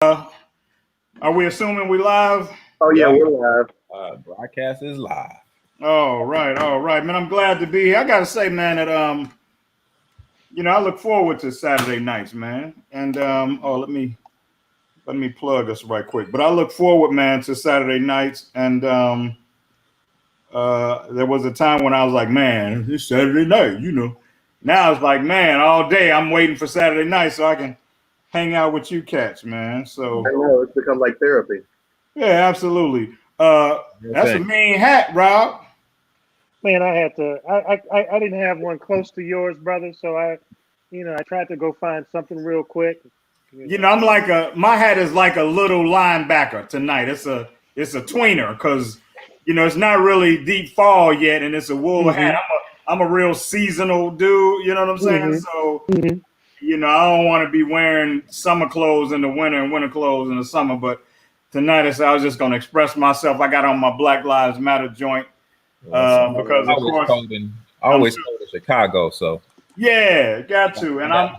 Are we assuming we live? Oh yeah, we're live. Broadcast is live. All right, man. I'm glad to be here. I gotta say, man, that I look forward to Saturday nights, man. And let me plug us right quick. But I look forward, man, to Saturday nights. And there was a time when I was like, man, it's Saturday night. Now it's like, man, all day I'm waiting for Saturday night so I can hang out with you cats, man. So I know it's become like therapy. yeah, absolutely. That's a mean hat, Rob. Man, I had to. I didn't have one close to yours, brother. So I tried to go find something real quick. I'm like my hat is like a little linebacker tonight. It's a tweener because it's not really deep fall yet, and it's a wool hat. I'm a real seasonal dude. You know what I'm saying? So I don't want to be wearing summer clothes in the winter and winter clothes in the summer. But tonight I was just gonna express myself. I got on my Black Lives Matter joint because of course I always cold in Chicago. So yeah, got to. And I'm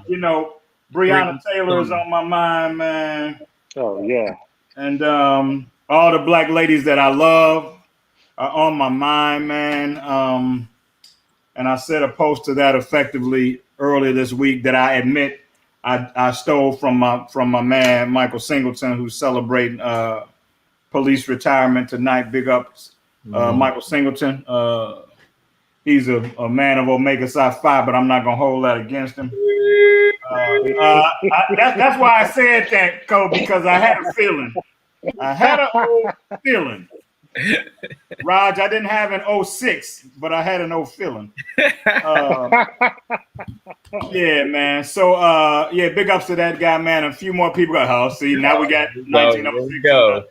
Breonna Taylor is on my mind, man. Oh yeah. And all the black ladies that I love are on my mind, man. And I said a post to that effectively earlier this week that I admit I stole from my man Michael Singleton, who's celebrating police retirement tonight. Big ups, Michael Singleton. He's a man of Omega Psi Phi, but I'm not gonna hold that against him. That's why I said that, Cole, because I had a feeling. I had an old feeling. Raj, I didn't have an 06, but I had an old feeling. Yeah, man. So, big ups to that guy, man. A few more people got house. See, now we got 1906. Go.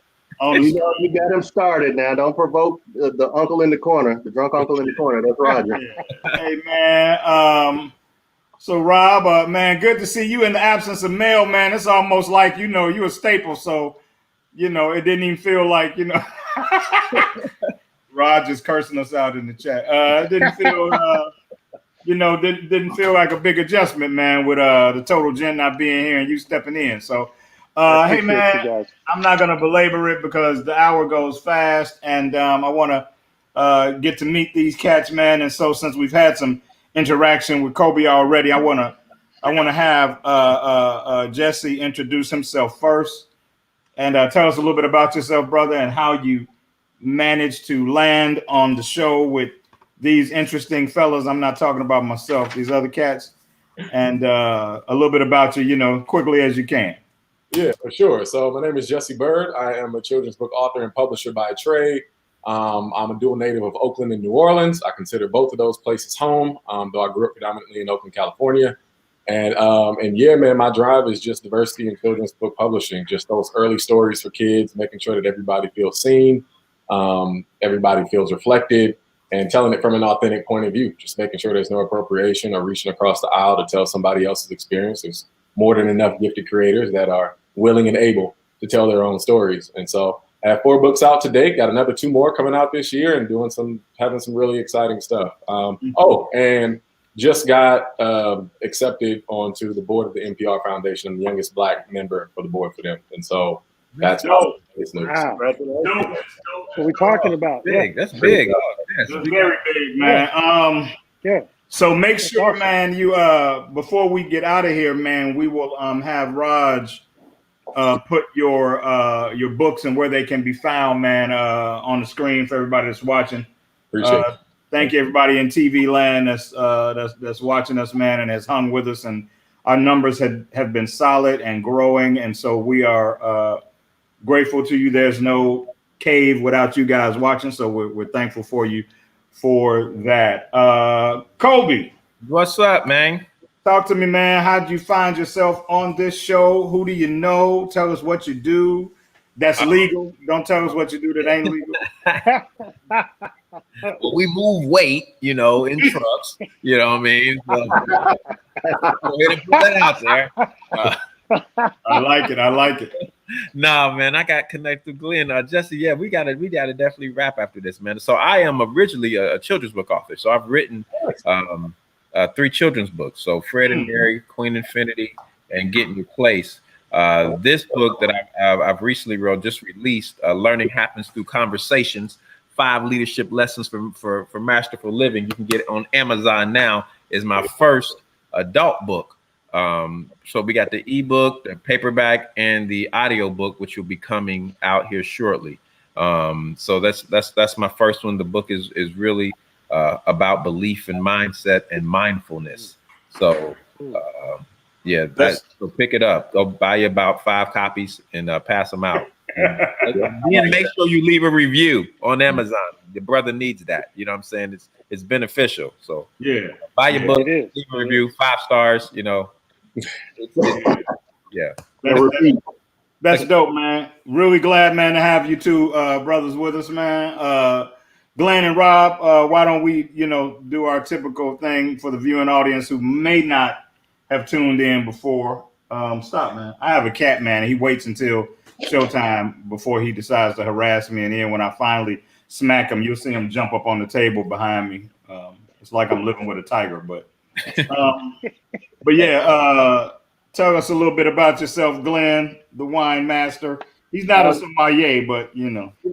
You got him started now. Don't provoke the uncle in the corner, the drunk uncle in the corner. That's Roger. Hey, man. So, Rob, man, good to see you in the absence of Mel, man. It's almost like, you a staple. So, it didn't even feel like, Rod just cursing us out in the chat. It didn't feel, didn't feel like a big adjustment, man, with the total gent not being here and you stepping in. So, hey, man, I'm not going to belabor it because the hour goes fast and I want to get to meet these cats, man. And so since we've had some interaction with Kobe already, I want to have Jesse introduce himself first and tell us a little bit about yourself, brother, and how you managed to land on the show with these interesting fellas. I'm not talking about myself, these other cats, and a little bit about you, quickly as you can. Yeah, for sure. So my name is Jesse Bird. I am a children's book author and publisher by trade. I'm a dual native of Oakland and New Orleans. I consider both of those places home, though I grew up predominantly in Oakland, California. And yeah, man, my drive is just diversity in children's book publishing, just those early stories for kids, making sure that everybody feels seen, everybody feels reflected, and telling it from an authentic point of view, just making sure there's no appropriation or reaching across the aisle to tell somebody else's experience. There's more than enough gifted creators that are willing and able to tell their own stories. And so I have 4 books out to date, got another 2 more coming out this year and having some really exciting stuff. And just got accepted onto the board of the NPR Foundation. I'm the youngest Black member for the board for them. And so that's dope. News. Wow. What we're talking about. Big. That's big. That's very big, man. Yeah. So make sure, man, you before we get out of here, man, we will have Raj put your books and where they can be found, man, on the screen for everybody that's watching. Appreciate it. Thank you, everybody in TV land that's watching us, man, and has hung with us. And our numbers have been solid and growing, and so we are grateful to you. There's no cave without you guys watching, so we're thankful for you for that. Kobe, what's up, man? Talk to me, man. How did you find yourself on this show? Who do you know? Tell us what you do. That's legal. Don't tell us what you do that ain't legal. We move weight, in trucks. You know what I mean? So, go ahead and put that out there. I like it. Nah, man, I got connected, Glenn. Jesse, yeah, we gotta definitely wrap after this, man. So I am originally a children's book author. So I've written 3 children's books. So Fred and Mary, Queen Infinity, and Get in Your Place. This book that I've recently wrote, just released, Learning Happens Through Conversations, 5 Leadership Lessons for Masterful Living. You can get it on Amazon now, is my first adult book. So we got the ebook, the paperback, and the audio book, which will be coming out here shortly. So that's my first one. The book is really about belief and mindset and mindfulness. So so pick it up. Go buy you about 5 copies and pass them out. And make sure you leave a review on Amazon. Your brother needs that. You know what I'm saying? It's beneficial. So buy your book, leave a review, 5 stars. You know, That's dope, man. Really glad, man, to have you two brothers with us, man. Glenn and Rob, why don't we, do our typical thing for the viewing audience who may not have tuned in before. Stop, man. I have a cat, man. And he waits until showtime before he decides to harass me. And then when I finally smack him, you'll see him jump up on the table behind me. It's like I'm living with a tiger, but tell us a little bit about yourself, Glenn, the wine master. He's not a sommelier, but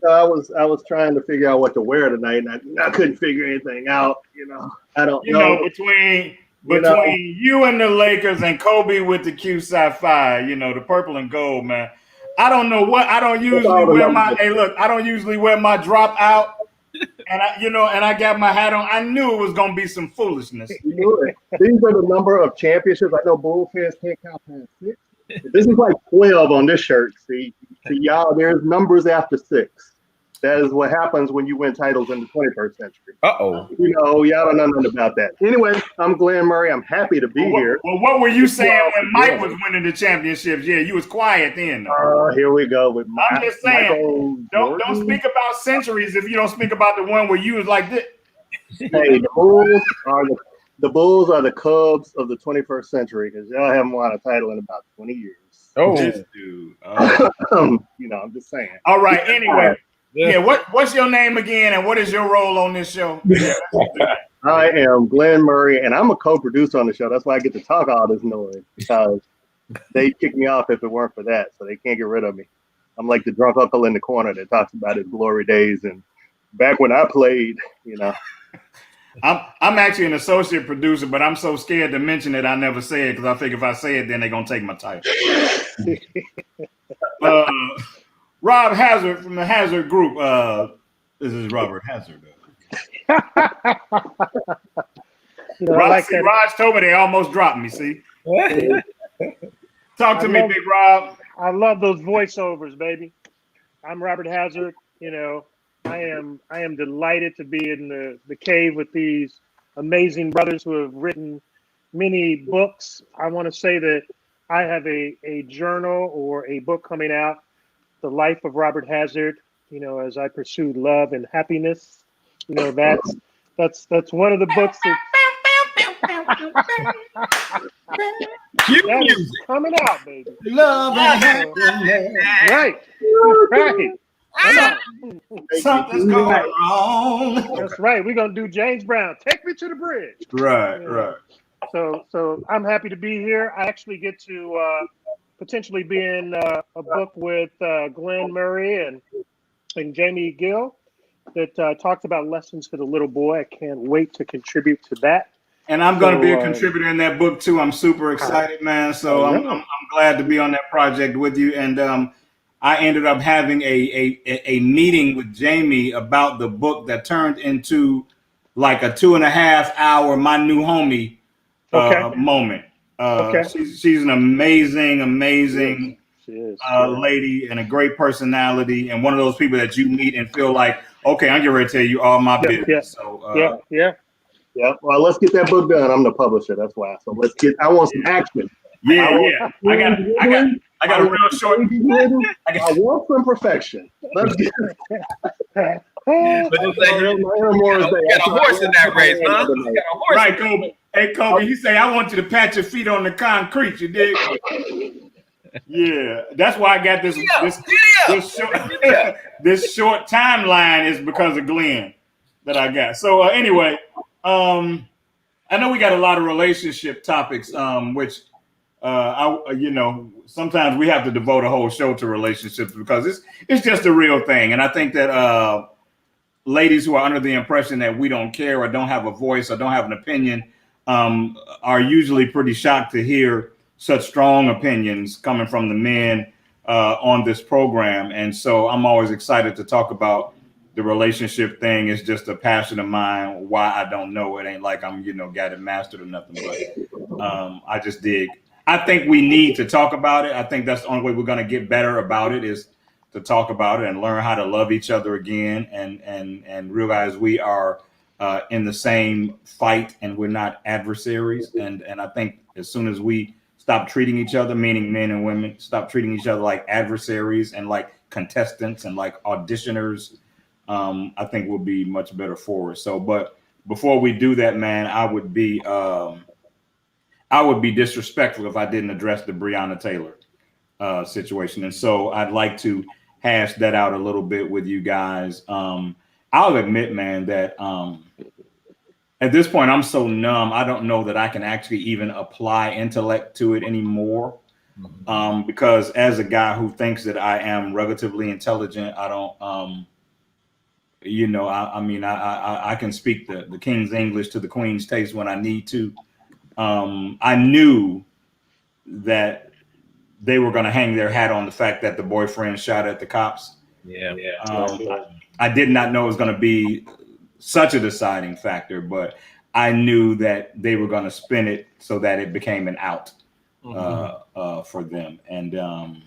I was trying to figure out what to wear tonight, and I couldn't figure anything out. I don't know. Between you and the Lakers and Kobe with the Q Sci-Fi, the purple and gold, man. I don't know what I don't usually wear my. Hey, look, I don't usually wear my drop out, and I got my hat on. I knew it was gonna be some foolishness. These are the number of championships. I know Bull fans can't count past 6. This is like 12 on this shirt. See y'all, there's numbers after 6. That is what happens when you win titles in the 21st century. Uh-oh. Y'all don't know nothing about that. Anyway, I'm Glenn Murray. I'm happy to be here. Well, what were you saying when Mike was winning the championships? Yeah, you was quiet then. Here we go with I'm just saying, don't speak about centuries if you don't speak about the one where you was like this. Hey, the Bulls are the Cubs of the 21st century because y'all haven't won a title in about 20 years. Oh, this dude. I'm just saying. All right. Anyway. Yeah, what's your name again, and what is your role on this show? I am Glenn Murray, and I'm a co-producer on the show. That's why I get to talk all this noise, because they kick me off if it weren't for that, so they can't get rid of me. I'm like the drunk uncle in the corner that talks about his glory days and back when I played, I'm actually an associate producer, but I'm so scared to mention it, I never say it, because I figure if I say it, then they're going to take my title. Rob Hazard from the Hazard Group. This is Robert Hazard. Raj told me they almost dropped me. See, talk to me, Big Rob. I love those voiceovers, baby. I'm Robert Hazard. I am delighted to be in the cave with these amazing brothers who have written many books. I want to say that I have a journal or a book coming out, The Life of Robert Hazard, as I pursue love and happiness. That's one of the books that's coming out, baby. Love and happiness. Right. Something's going wrong. That's right. We're gonna do James Brown. Take me to the bridge. Right. So I'm happy to be here. I actually get to potentially be in a book with Glenn Murray and Jamie Gill that talks about lessons for the little boy. I can't wait to contribute to that. And I'm going to be a contributor in that book too. I'm super excited, man. So I'm glad to be on that project with you. And I ended up having a meeting with Jamie about the book that turned into like a 2.5 hour My New Homie moment. She's an amazing lady and a great personality, and one of those people that you meet and feel like, okay, I'm getting ready to tell you all my business. Yeah. Well, let's get that book done. I'm the publisher. That's why. So I want some action. Yeah. I got a real short. I want some perfection. Let's get But it's like you got a horse in that race, huh? You got a horse. Right, Kobe. Hey, Kobe, you say, I want you to pat your feet on the concrete. You dig? Yeah, that's why I got this short timeline is because of Glenn that I got. So anyway, I know we got a lot of relationship topics, which sometimes we have to devote a whole show to relationships because it's just a real thing. And I think that ladies who are under the impression that we don't care or don't have a voice or don't have an opinion are usually pretty shocked to hear such strong opinions coming from the men on this program. And so I'm always excited to talk about the relationship thing. Is just a passion of mine. Why, I don't know. It ain't like I'm, got it mastered or nothing, but I just dig. I think we need to talk about it. I think that's the only way we're going to get better about it is to talk about it and learn how to love each other again and realize we are in the same fight and we're not adversaries. And I think as soon as we stop treating each other, meaning men and women, stop treating each other like adversaries and like contestants and like auditioners, I think we'll be much better for us. So, but before we do that, man, I would be disrespectful if I didn't address the Breonna Taylor situation. And so I'd like to hash that out a little bit with you guys. I'll admit, man, that at this point, I'm so numb. I don't know that I can actually even apply intellect to it anymore. Because as a guy who thinks that I am relatively intelligent, I don't, I can speak the King's English to the Queen's taste when I need to. I knew that they were going to hang their hat on the fact that the boyfriend shot at the cops. I did not know it was going to be such a deciding factor, but I knew that they were going to spin it so that it became an out for them. And of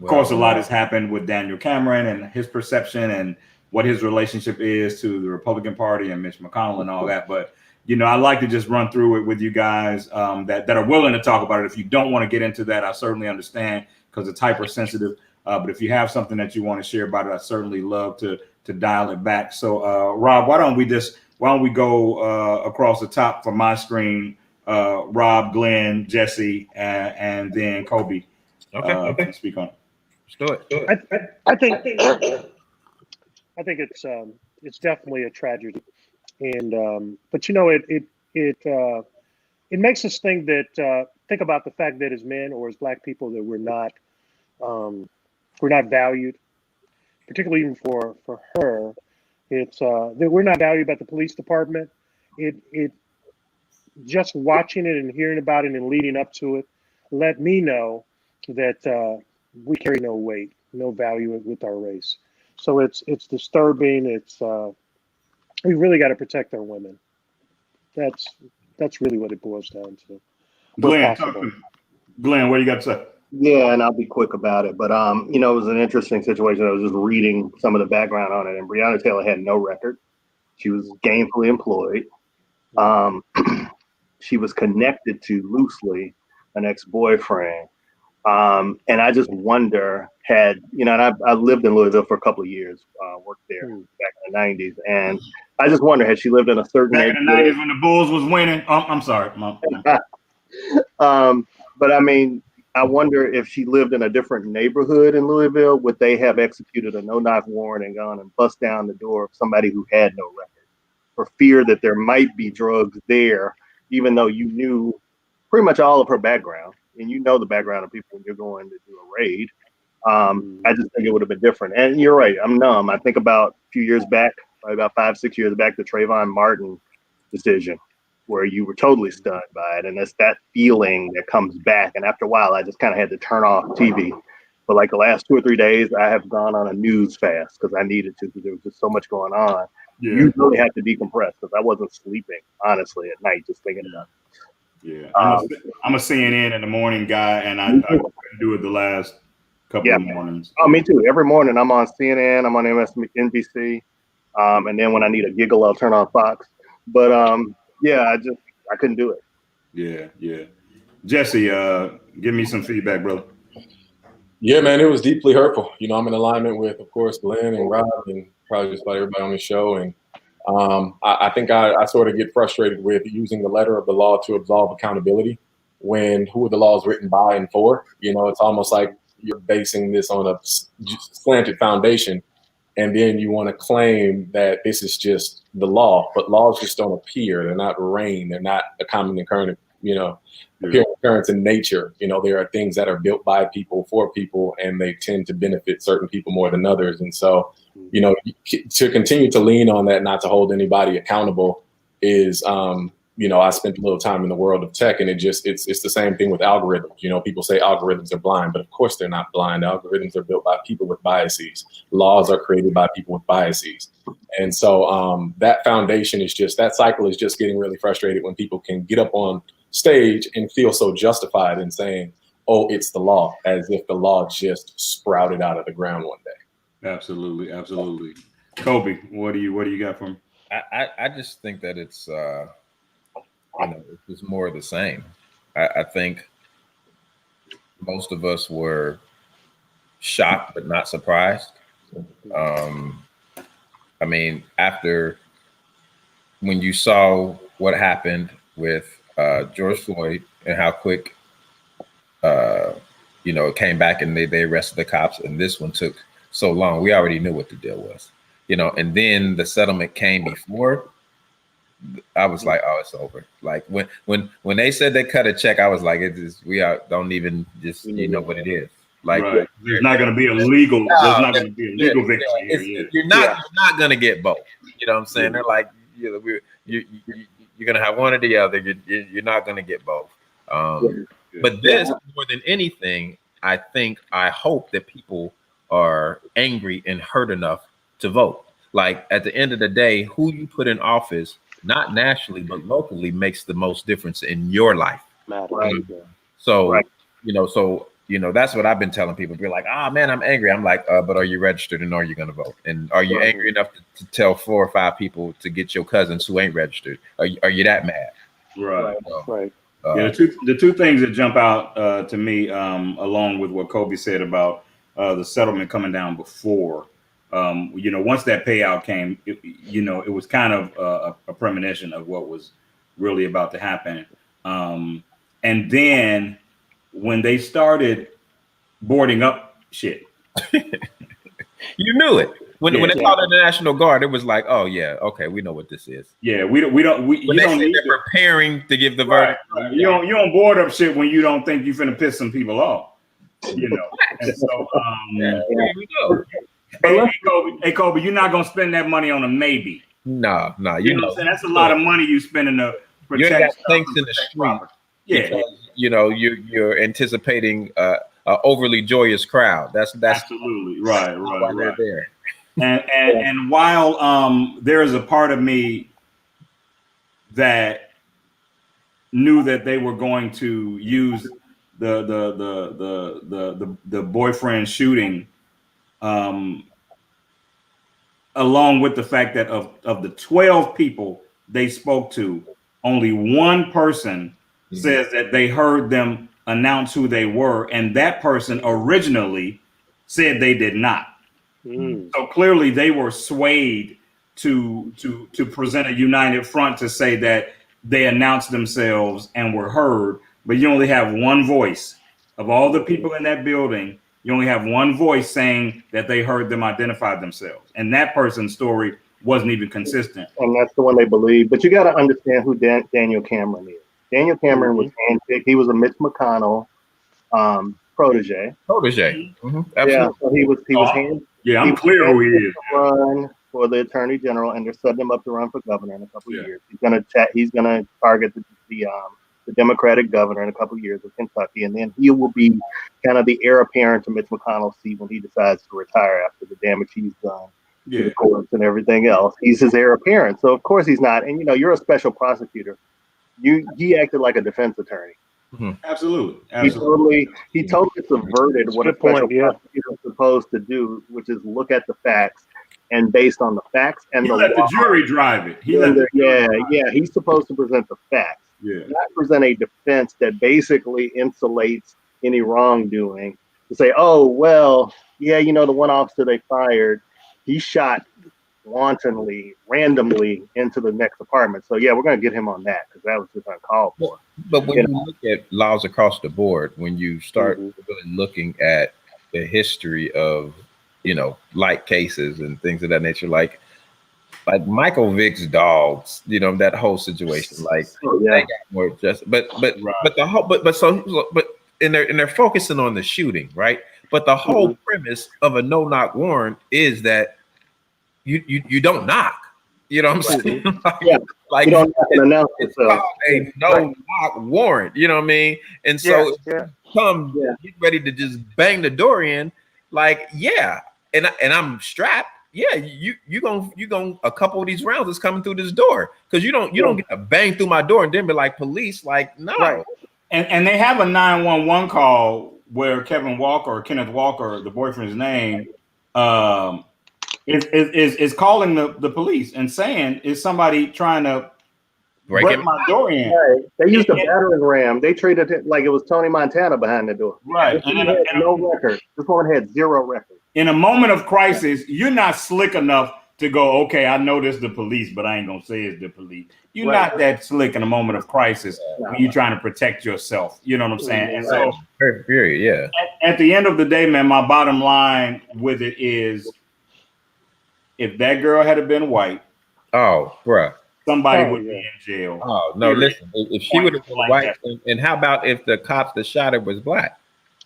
course, a lot has happened with Daniel Cameron and his perception and what his relationship is to the Republican Party and Mitch McConnell and all that. But I'd like to just run through it with you guys that are willing to talk about it. If you don't want to get into that, I certainly understand because it's hypersensitive. But if you have something that you want to share about it, I'd certainly love to dial it back. So, Rob, why don't we go across the top for my screen? Rob, Glenn, Jesse, and then Kobe. Okay. Can speak on it. Let's do it. I think it's definitely a tragedy. And but it makes us think about the fact that as men or as Black people that we're not valued, particularly even for her. It's that we're not valued by the police department. It just watching it and hearing about it and leading up to it let me know that we carry no weight, no value with our race. So it's disturbing. We really got to protect our women. That's really what it boils down to. Glenn, what do you got to say? Yeah, and I'll be quick about it. But it was an interesting situation. I was just reading some of the background on it, and Breonna Taylor had no record. She was gainfully employed. She was connected to loosely an ex-boyfriend. And I just wonder, and I lived in Louisville for a couple of years, worked there back in the 90s. And I just wonder, had she lived in a certain back in the 90s when the Bulls was winning? I'm sorry, Mom. But I mean, I wonder if she lived in a different neighborhood in Louisville, would they have executed a no-knock warrant and gone and bust down the door of somebody who had no record for fear that there might be drugs there, even though you knew pretty much all of her background and the background of people when you're going to do a raid. I just think it would have been different. And you're right, I'm numb. I think about a few years back, probably about 5-6 years back, the Trayvon Martin decision, where you were totally stunned by it. And it's that feeling that comes back. And after a while, I just kind of had to turn off TV. But like the last 2 or 3 days, I have gone on a news fast because I needed to, because there was just so much going on. Yeah. You really have to decompress because I wasn't sleeping, honestly, at night, just thinking about it. Yeah, I'm a CNN in the morning guy, and I couldn't do it the last couple of mornings. Oh, me too. Every morning I'm on CNN, I'm on MSNBC. And then when I need a giggle, I'll turn on Fox. But I couldn't do it. Yeah. Jesse, give me some feedback, brother. Yeah, man, it was deeply hurtful. I'm in alignment with, of course, Glenn and Rob and probably just about everybody on the show. And I think I sort of get frustrated with using the letter of the law to absolve accountability when who are the laws written by and for? It's almost like you're basing this on a slanted foundation. And then you want to claim that this is just the law, but laws just don't appear. They're not reign. They're not a common appearing occurrence in nature. There are things that are built by people for people, and they tend to benefit certain people more than others. And so, to continue to lean on that, not to hold anybody accountable, is I spent a little time in the world of tech, and it's the same thing with algorithms. People say algorithms are blind, but of course they're not blind. Algorithms are built by people with biases. Laws are created by people with biases. And so that foundation is that cycle is just getting really frustrated when people can get up on stage and feel so justified in saying, oh, it's the law, as if the law just sprouted out of the ground one day. Absolutely. Kobe, what do you got from? I just think that it's it's more of the same. I think most of us were shocked but not surprised. After when you saw what happened with George Floyd and how quick it came back and they arrested the cops, and this one took so long, we already knew what the deal was. And then the settlement came before. I was like, oh, it's over. Like when they said they cut a check, I was like, don't even just what it is. Like, right. There's not going to be a legal. There's not going to be a legal victory here. You're not going to get both. You know what I'm saying? They're like, you're going to have one or the other. You're not going to get both. But this, more than anything, I hope that people are angry and hurt enough to vote. Like, at the end of the day, who you put in office, not nationally but locally, makes the most difference in your life. Right. So that's what I've been telling people. Be like, man, I'm angry. I'm like, but are you registered and are you going to vote? And are you angry enough to tell 4 or 5 people to get your cousins who ain't registered? Are you that mad? Right. Right. The two things that jump out to me, along with what Kobe said about the settlement coming down before. Once that payout came, it was kind of a premonition of what was really about to happen. And then when they started boarding up shit, you knew it. When they called in the National Guard, it was like, oh yeah, okay, we know what this is. Yeah, we don't. When you don't need they're preparing to give the verdict. Right. You don't board up shit when you don't think you're finna piss some people off. And so here we go. Hey Kobe, you're not gonna spend that money on a maybe. No, you know what I'm saying? That's a lot of money you spending to protect. You got things in the street. Yeah, because, you're anticipating a overly joyous crowd. That's absolutely right. They're there. And while there is a part of me that knew that they were going to use the boyfriend shooting, along with the fact that of the 12 people they spoke to, only one person says that they heard them announce who they were, and that person originally said they did not. So clearly they were swayed to present a united front to say that they announced themselves and were heard, but you only have one voice. Of all the people in that building, you only have one voice saying that they heard them identify themselves, and that person's story wasn't even consistent. And that's the one they believe. But you got to understand who Daniel Cameron is. Daniel Cameron was handpicked. He was a Mitch McConnell protege. Mm-hmm. Yeah, so he was handpicked. Yeah, I'm clear who he is. Run for the attorney general, and they're setting him up to run for governor in a couple of years. He's gonna target the Democratic governor in a couple of years of Kentucky, and then he will be kind of the heir apparent to Mitch McConnell's seat when he decides to retire after the damage he's done to the courts and everything else. He's his heir apparent, so of course he's not. And you're a special prosecutor. He acted like a defense attorney. Mm-hmm. Absolutely. He totally subverted what a special prosecutor is supposed to do, which is look at the facts, and based on the facts and he let the jury drive it. He's supposed to present the facts, not present a defense that basically insulates any wrongdoing. To say, oh well, the one officer they fired, he shot wantonly, randomly into the next apartment. So we're going to get him on that because that was just uncalled for. But when you look at laws across the board, when you start really looking at the history of, light cases and things of that nature, like like Michael Vick's dogs, you know, that whole situation, like they got more just, but the whole, but and they're focusing on the shooting, right? But the whole premise of a no-knock warrant is that you don't knock. You know what I'm saying? Like you don't have to announce it's yourself. called a no-knock warrant. You know what I mean? And so come get ready to just bang the door in, like and I'm strapped. Yeah, you gonna a couple of these rounds is coming through this door because you don't get to bang through my door and then be like police, like no. Right. And they have a 911 call where Kenneth Walker, the boyfriend's name, is calling the police and saying, is somebody trying to break my door in? Right. They used a battering ram. They treated it like it was Tony Montana behind the door. Right. And had no record. This one had 0 record. In a moment of crisis, you're not slick enough to go, okay, I know this is the police, but I ain't gonna say it's the police. You're not that slick in a moment of crisis when you're trying to protect yourself. You know what I'm saying? And so, period, at the end of the day, man, my bottom line with it is, if that girl had been white, somebody would be in jail. Oh no, listen, if she would have been white, and how about if the cops that shot her was black?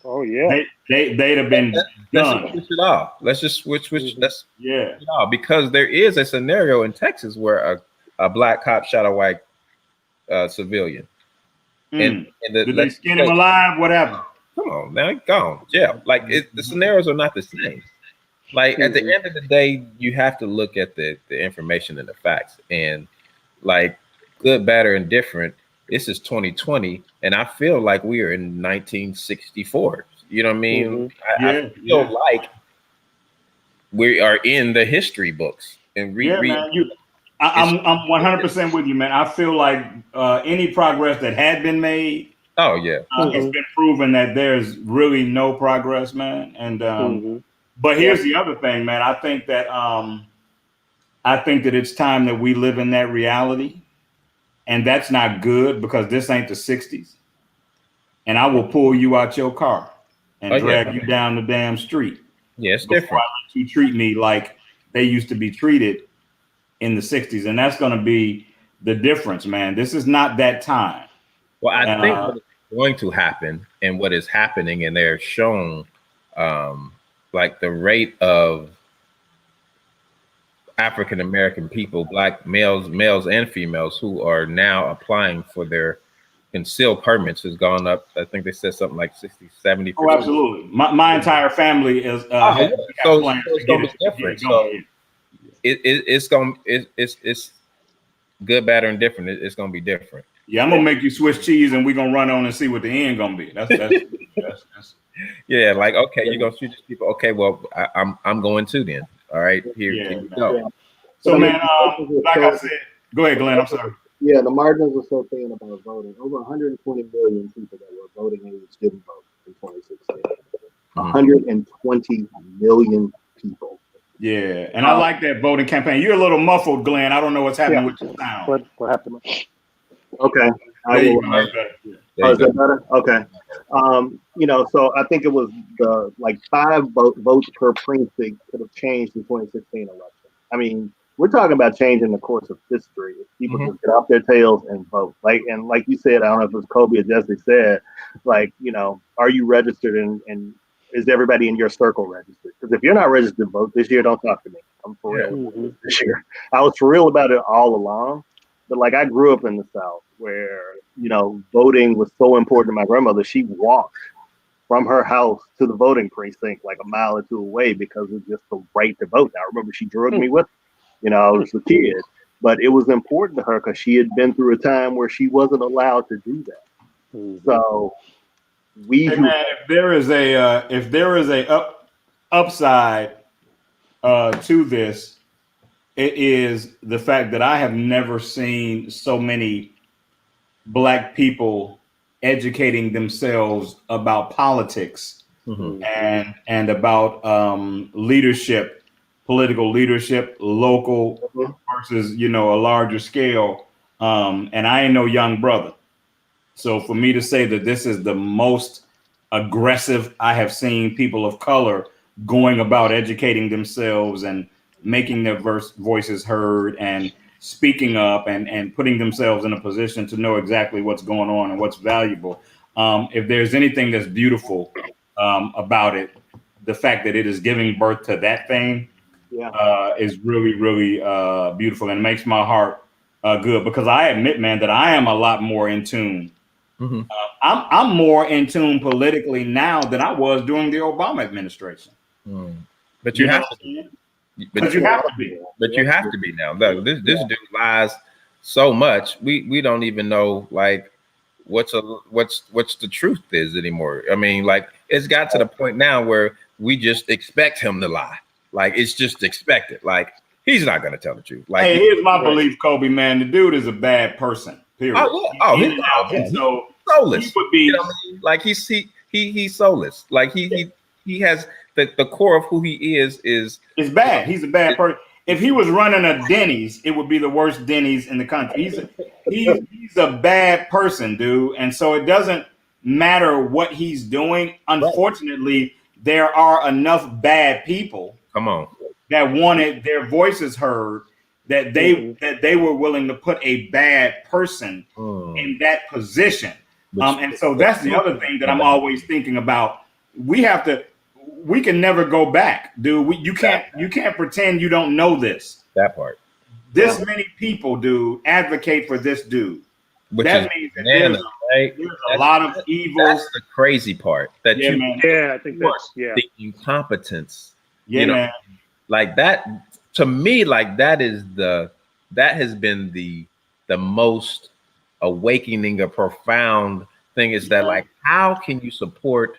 Oh yeah, they'd have been done. Let's switch it off. Let's just switch. Let's because there is a scenario in Texas where a black cop shot a white civilian, and did they skin him alive? Whatever. Come on, now go on jail. Like the scenarios are not the same. Like at the end of the day, you have to look at the information and the facts, and like good, bad, or indifferent. This is 2020, and I feel like we are in 1964. You know what I mean? I feel like we are in the history books and man, I'm 100% with you, man. I feel like any progress that had been made, it's been proven that there's really no progress, man. And but here's the other thing, man. I think that it's time that we live in that reality. And that's not good because this ain't the 60s. And I will pull you out your car and drag you down the damn street. Yeah, it's different. I let you treat me like they used to be treated in the 60s. And that's going to be the difference, man. This is not that time. Well, I think what's going to happen and what is happening, and they're shown like the rate of African-American people, black males and females who are now applying for their concealed permits has gone up. I think they said something like 60, 70%. Oh, absolutely. My entire family is so it's going to be different. So it's good, bad, or indifferent. It's going to be different. Yeah, I'm going to make you Swiss cheese and we're going to run on and see what the end going to be. That's yeah, like, okay, you're going to shoot these people. Okay, well, I'm going to then. All right, here we go. Yeah. So, man, like I said, go ahead, Glenn. I'm sorry. Yeah, the margins are so thin about voting. Over 120 million people that were voting age didn't vote in 2016. 120 million people. Yeah, and I like that voting campaign. You're a little muffled, Glenn. I don't know what's happening with your sound. What happened? Okay. Is that better? Okay. So I think it was the 5 votes per precinct could have changed the 2016 election. I mean, we're talking about changing the course of history. If people just get off their tails and vote. Like you said, I don't know if it was Kobe or Jesse said, are you registered and is everybody in your circle registered? Because if you're not registered to vote this year, don't talk to me. I'm for real this year. I was for real about it all along. But I grew up in the South where, voting was so important to my grandmother. She walked from her house to the voting precinct like a mile or two away because of just the right to vote. I remember she drugged me with her. I was a kid. But it was important to her because she had been through a time where she wasn't allowed to do that. So if there is a upside to this, it is the fact that I have never seen so many Black people educating themselves about politics and about leadership, political leadership, local versus, a larger scale. And I ain't no young brother. So for me to say that this is the most aggressive I have seen people of color going about educating themselves and making their voices heard and speaking up and putting themselves in a position to know exactly what's going on and what's valuable. If there's anything that's beautiful about it, the fact that it is giving birth to that thing is really, really beautiful and makes my heart good, because I admit, man, that I am a lot more in tune. Mm-hmm. I'm more in tune politically now than I was during the Obama administration. But you have to be. But you have to be. But you have to be now. Look, this dude lies so much. We don't even know like what's the truth is anymore. I mean, like it's got to the point now where we just expect him to lie. Like it's just expected. Like he's not gonna tell the truth. Like hey, here's my belief, Kobe, man. The dude is a bad person. Period. He's so soulless. He would be, you know what I mean? Like he's soulless. Like he has the core of who he is bad. He's a bad person. If he was running a Denny's, it would be the worst Denny's in the country. He's a bad person, dude. And so it doesn't matter what he's doing. Unfortunately, there are enough bad people. Come on. That wanted their voices heard, that they were willing to put a bad person in that position. And so that's the other thing that I'm always thinking about. We can never go back, dude. You can't pretend you don't know this. That part. This many people, dude, advocate for this dude. That means that there's a lot of evils. That's the crazy part. That I think that's the incompetence. Yeah, man. Like that to me, like that has been the most awakening, a profound thing is that like how can you support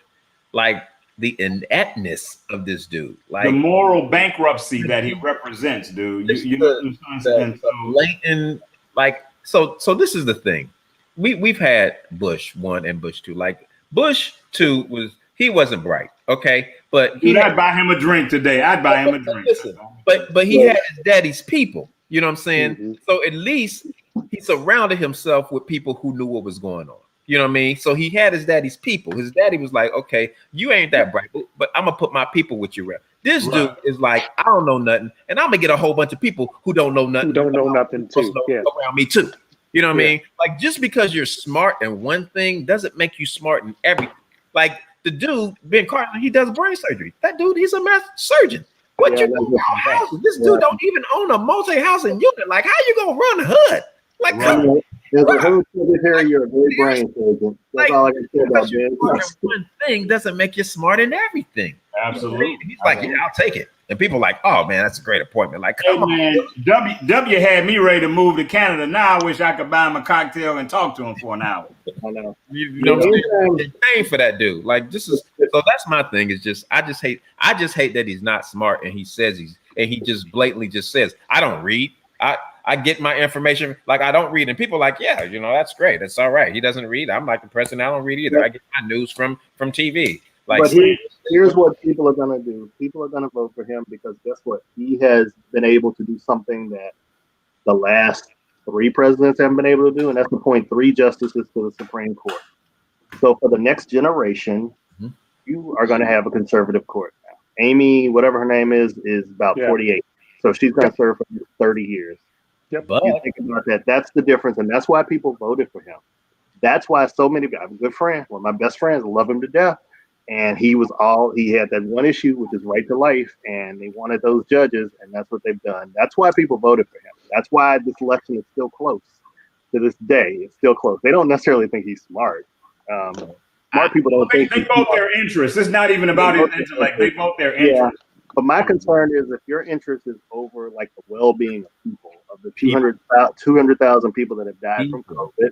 like the ineptness of this dude, like the moral bankruptcy that he represents, dude. The blatant, like so this is the thing. We've had Bush 1 and Bush 2. Like Bush 2 he wasn't bright, okay, but I'd buy him a drink today. I'd buy him a drink. Listen, but he had his daddy's people. You know what I'm saying? So at least he surrounded himself with people who knew what was going on. You know what I mean? So he had his daddy's people. His daddy was like, okay, you ain't that bright, but I'm gonna put my people with you. This dude is like, I don't know nothing, and I'm gonna get a whole bunch of people who don't know nothing. Who don't know nothing too. Around me too. You know what I mean? Like just because you're smart in one thing doesn't make you smart in everything. Like the dude, Ben Carlin, he does brain surgery. That dude, he's a master surgeon. What you do houses? This dude don't even own a multi-housing unit. Like, how you gonna run the hood? Like, there's a whole here. You're a great brain surgeon. That's all I can say about Ben. One thing doesn't make you smart in everything. Absolutely. He's like, yeah, I'll take it. And people are like, oh man, that's a great appointment. Like, come on. Man, W had me ready to move to Canada. Now I wish I could buy him a cocktail and talk to him for an hour. I know. You know what I'm saying? Paying for that dude. Like, this is so. That's my thing. Is just I just hate that he's not smart and he says he just blatantly just says I don't read. I get my information, like I don't read, and people are like, yeah, you know, that's great, that's all right. He doesn't read. I'm like the president, I don't read either. I get my news from TV. Like, but here's what people are gonna do. People are gonna vote for him because guess what? He has been able to do something that the last 3 presidents haven't been able to do, and that's appoint 3 justices to the Supreme Court. So for the next generation, you are gonna have a conservative court now. Amy, whatever her name is about 48. So she's gonna serve for 30 years. But you think about that. That's the difference, and that's why people voted for him. That's why so many. I have a good friend, one of my best friends, love him to death, and he had that one issue, which is right to life, and they wanted those judges, and that's what they've done. That's why people voted for him. That's why this election is still close to this day. It's still close. They don't necessarily think he's smart. Smart people don't think they vote their interests. It's not even about his intellect. They vote their interests. But my concern is if your interest is over like the well-being of people, of the 200,000 people that have died from COVID,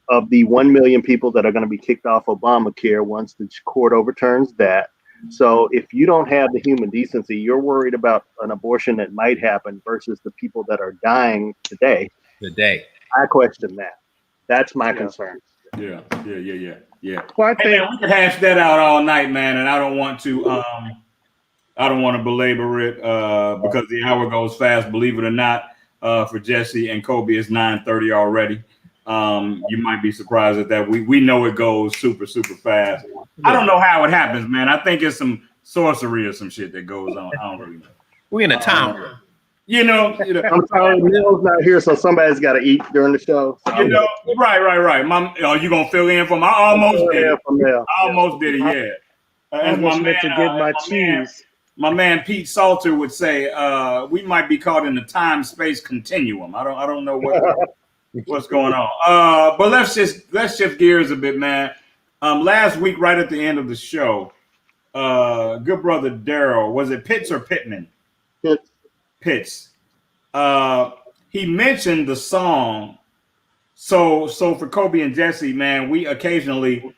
of the 1 million people that are going to be kicked off Obamacare once the court overturns that. So if you don't have the human decency, you're worried about an abortion that might happen versus the people that are dying today. I question that. That's my concern. Yeah. Well, I think we could hash that out all night, man, and I don't want to belabor it because the hour goes fast. Believe it or not, for Jesse and Kobe, it's 9:30 already. You might be surprised at that. We know it goes super, super fast. I don't know how it happens, man. I think it's some sorcery or some shit that goes on. I don't really know. We in a time. You know, I'm sorry, Neil's not here, so somebody's got to eat during the show. So you know, right. You gonna fill in for me? I almost did it. from there. I almost did it. Yeah. I As almost meant to get my cheese. My man Pete Salter would say, we might be caught in the time-space continuum. I don't know what's going on. But let's shift gears a bit, man. Last week, right at the end of the show, good brother Daryl, was it Pitts or Pittman? Pitts. He mentioned the song. So for Kobe and Jesse, man, we occasionally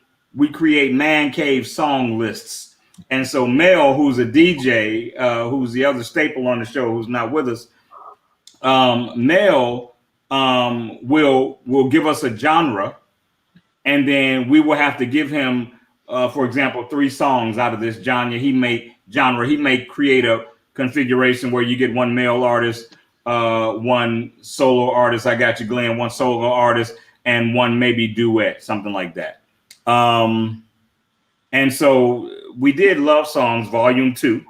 create man cave song lists. And so Mel, who's a DJ, who's the other staple on the show, who's not with us, Mel will give us a genre, and then we will have to give him, for example, 3 songs out of this genre. He may create a configuration where you get one male artist, one solo artist. I got you, Glenn. One solo artist and one maybe duet, something like that. And so we did Love Songs Volume 2.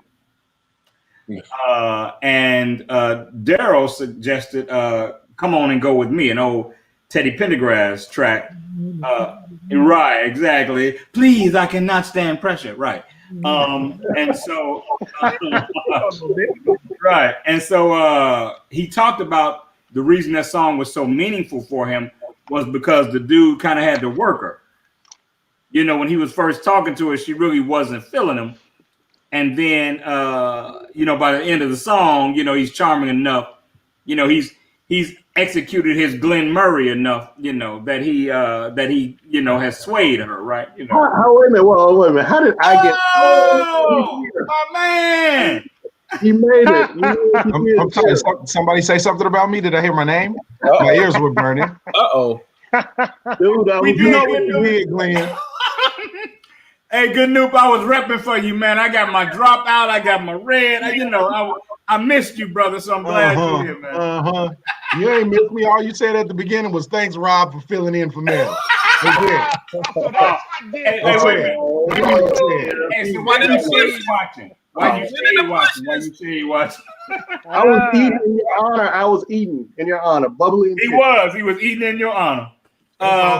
And Daryl suggested Come On and Go With Me, an old Teddy Pendergrass track. Right, exactly. Please, I cannot stand pressure. Right. And so, right. And so he talked about the reason that song was so meaningful for him was because the dude kind of had to work her. You know, when he was first talking to her, she really wasn't feeling him. And then, you know, by the end of the song, you know, he's charming enough. You know, he's executed his Glenn Murray enough, you know, that he, you know, has swayed her, right? You know. Wait a minute. How did I get? Oh, my man! He made it. I'm sorry. Somebody say something about me. Did I hear my name? My ears were burning. Uh-oh. Dude, You know what you did, Glenn. Hey, Good Noop, I was repping for you, man. I got my dropout. I got my red. I missed you, brother, so I'm glad you're here, man. You ain't missed me. All you said at the beginning was thanks, Rob, for filling in for Mel. Hey, wait a minute. Hey, so why did you say he's watching? Why you say he watching? I was eating in your honor. I was eating in your honor. Bubbly. He was eating in your honor.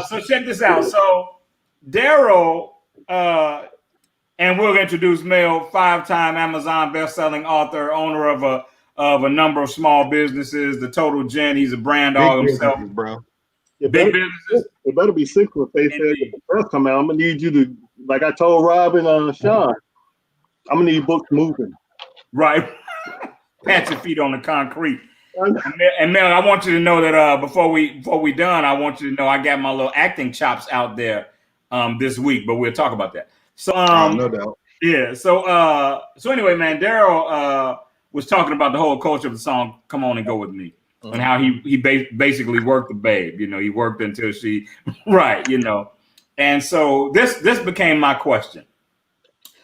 So check this out. So Daryl, and we'll introduce Mel, 5-time Amazon best-selling author, owner of a number of small businesses. The Total Gen. He's a brand all himself, bro. Big businesses. It better be sick when they said the press come out. I'm gonna need you to, like I told Rob and Sean, I'm gonna need books moving. Right. Pat your feet on the concrete. And Mel, I want you to know that before we done, I want you to know I got my little acting chops out there this week, but we'll talk about that. So no doubt. Yeah. So anyway, man, Daryl was talking about the whole culture of the song "Come On and Go With Me" and how he basically worked the babe. You know, he worked until she right. You know, and so this became my question.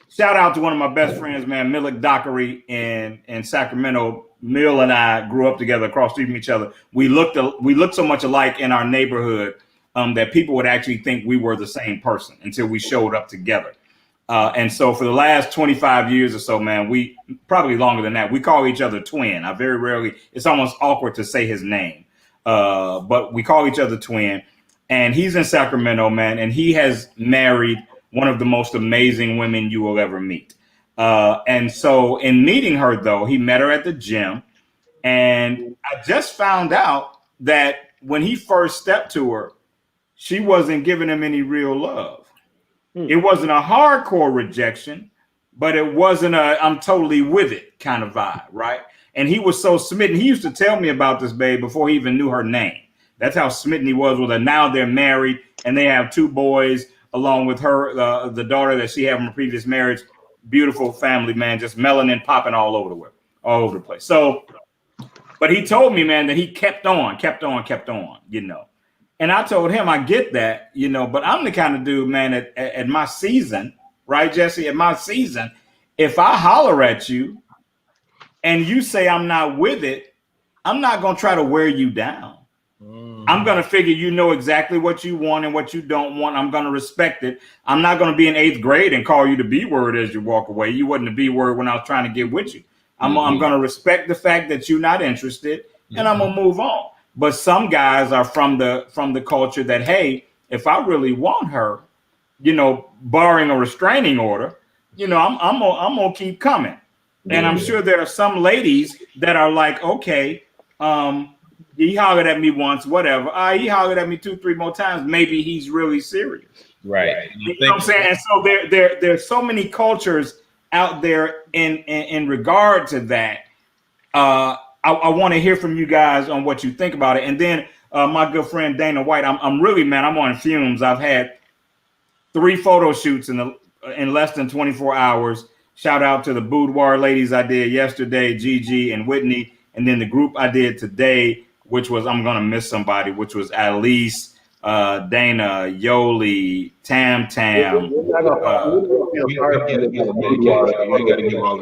Shout out to one of my best friends, man, Milik Dockery in Sacramento. Mill and I grew up together across the street from each other. We looked so much alike in our neighborhood that people would actually think we were the same person until we showed up together. And so for the last 25 years or so, man, we probably longer than that, we call each other twin. I very rarely, it's almost awkward to say his name, but we call each other twin. And he's in Sacramento, man, and he has married one of the most amazing women you will ever meet. And so in meeting her, though, he met her at the gym. And I just found out that when he first stepped to her, she wasn't giving him any real love. It wasn't a hardcore rejection, but it wasn't a I'm totally with it kind of vibe, right? And he was so smitten. He used to tell me about this babe before he even knew her name. That's how smitten he was with her. Now they're married and they have 2 boys along with her, the daughter that she had from a previous marriage. Beautiful family, man, just melanin popping all over the place. So, but he told me, man, that he kept on, you know. And I told him, I get that, you know, but I'm the kind of dude, man, at my season, right, Jesse, at my season, if I holler at you and you say I'm not with it, I'm not going to try to wear you down. I'm going to figure you know exactly what you want and what you don't want. I'm going to respect it. I'm not going to be in 8th grade and call you the B word as you walk away. You wasn't the B word when I was trying to get with you. I'm going to respect the fact that you're not interested, and I'm going to move on. But some guys are from the culture that, hey, if I really want her, you know, barring a restraining order, you know, I'm gonna keep coming. And I'm sure there are some ladies that are like, okay, he hollered at me once, whatever. He hollered at me 2-3 more times. Maybe he's really serious. Right. You know what I'm saying? And so there's so many cultures out there in regard to that. I want to hear from you guys on what you think about it. And then my good friend Dana White, I'm really, man, I'm on fumes. I've had 3 photo shoots in less than 24 hours. Shout out to the boudoir ladies I did yesterday, Gigi and Whitney, and then the group I did today, which was, I'm gonna miss somebody, which was Alice, Dana, Yoli, Tam,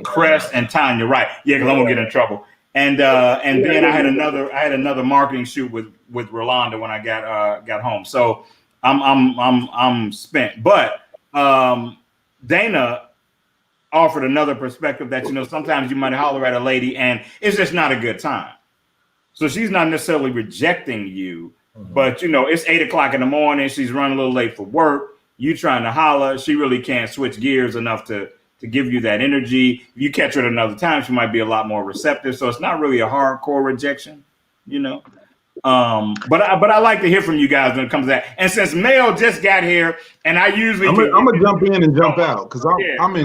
Crest, and Tanya. Right? Yeah, because I'm gonna get in trouble. And then I had another marketing shoot with Rolanda when I got home. So I'm spent. But Dana offered another perspective that, you know, sometimes you might holler at a lady and it's just not a good time. So she's not necessarily rejecting you, but you know, it's 8 o'clock in the morning. She's running a little late for work. You trying to holler. She really can't switch gears enough to give you that energy. If you catch her at another time, she might be a lot more receptive. So it's not really a hardcore rejection, you know. But I like to hear from you guys when it comes to that. And since Mel just got here, and I usually I'm gonna jump in and jump out because I'm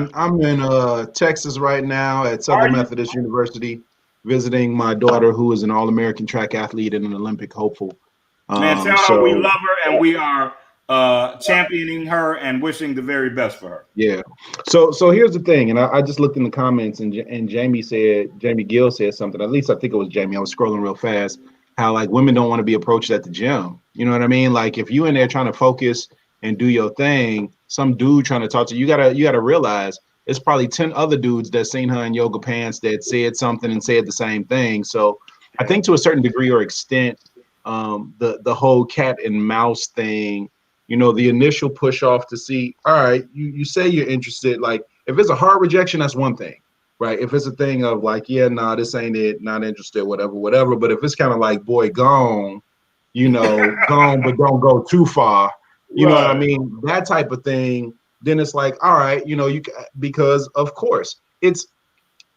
in Texas right now at Southern Methodist University, visiting my daughter who is an All-American track athlete and an Olympic hopeful. Man, tell her we love her and we are championing her and wishing the very best for her. Yeah. So here's the thing, and I just looked in the comments and Jamie Gill said something. At least I think it was Jamie. I was scrolling real fast. How like women don't want to be approached at the gym. You know what I mean? Like if you in there trying to focus and do your thing, some dude trying to talk to you, you gotta realize it's probably 10 other dudes that seen her in yoga pants that said something and said the same thing. So I think to a certain degree or extent, the whole cat and mouse thing, you know, the initial push off to see, all right, you say you're interested. Like if it's a hard rejection, that's one thing. Right. If it's a thing of like, yeah, nah, this ain't it, not interested, whatever. But if it's kind of like, boy, gone, you know, gone, but don't go too far, you know what I mean? That type of thing. Then it's like, all right, you know, because of course it's,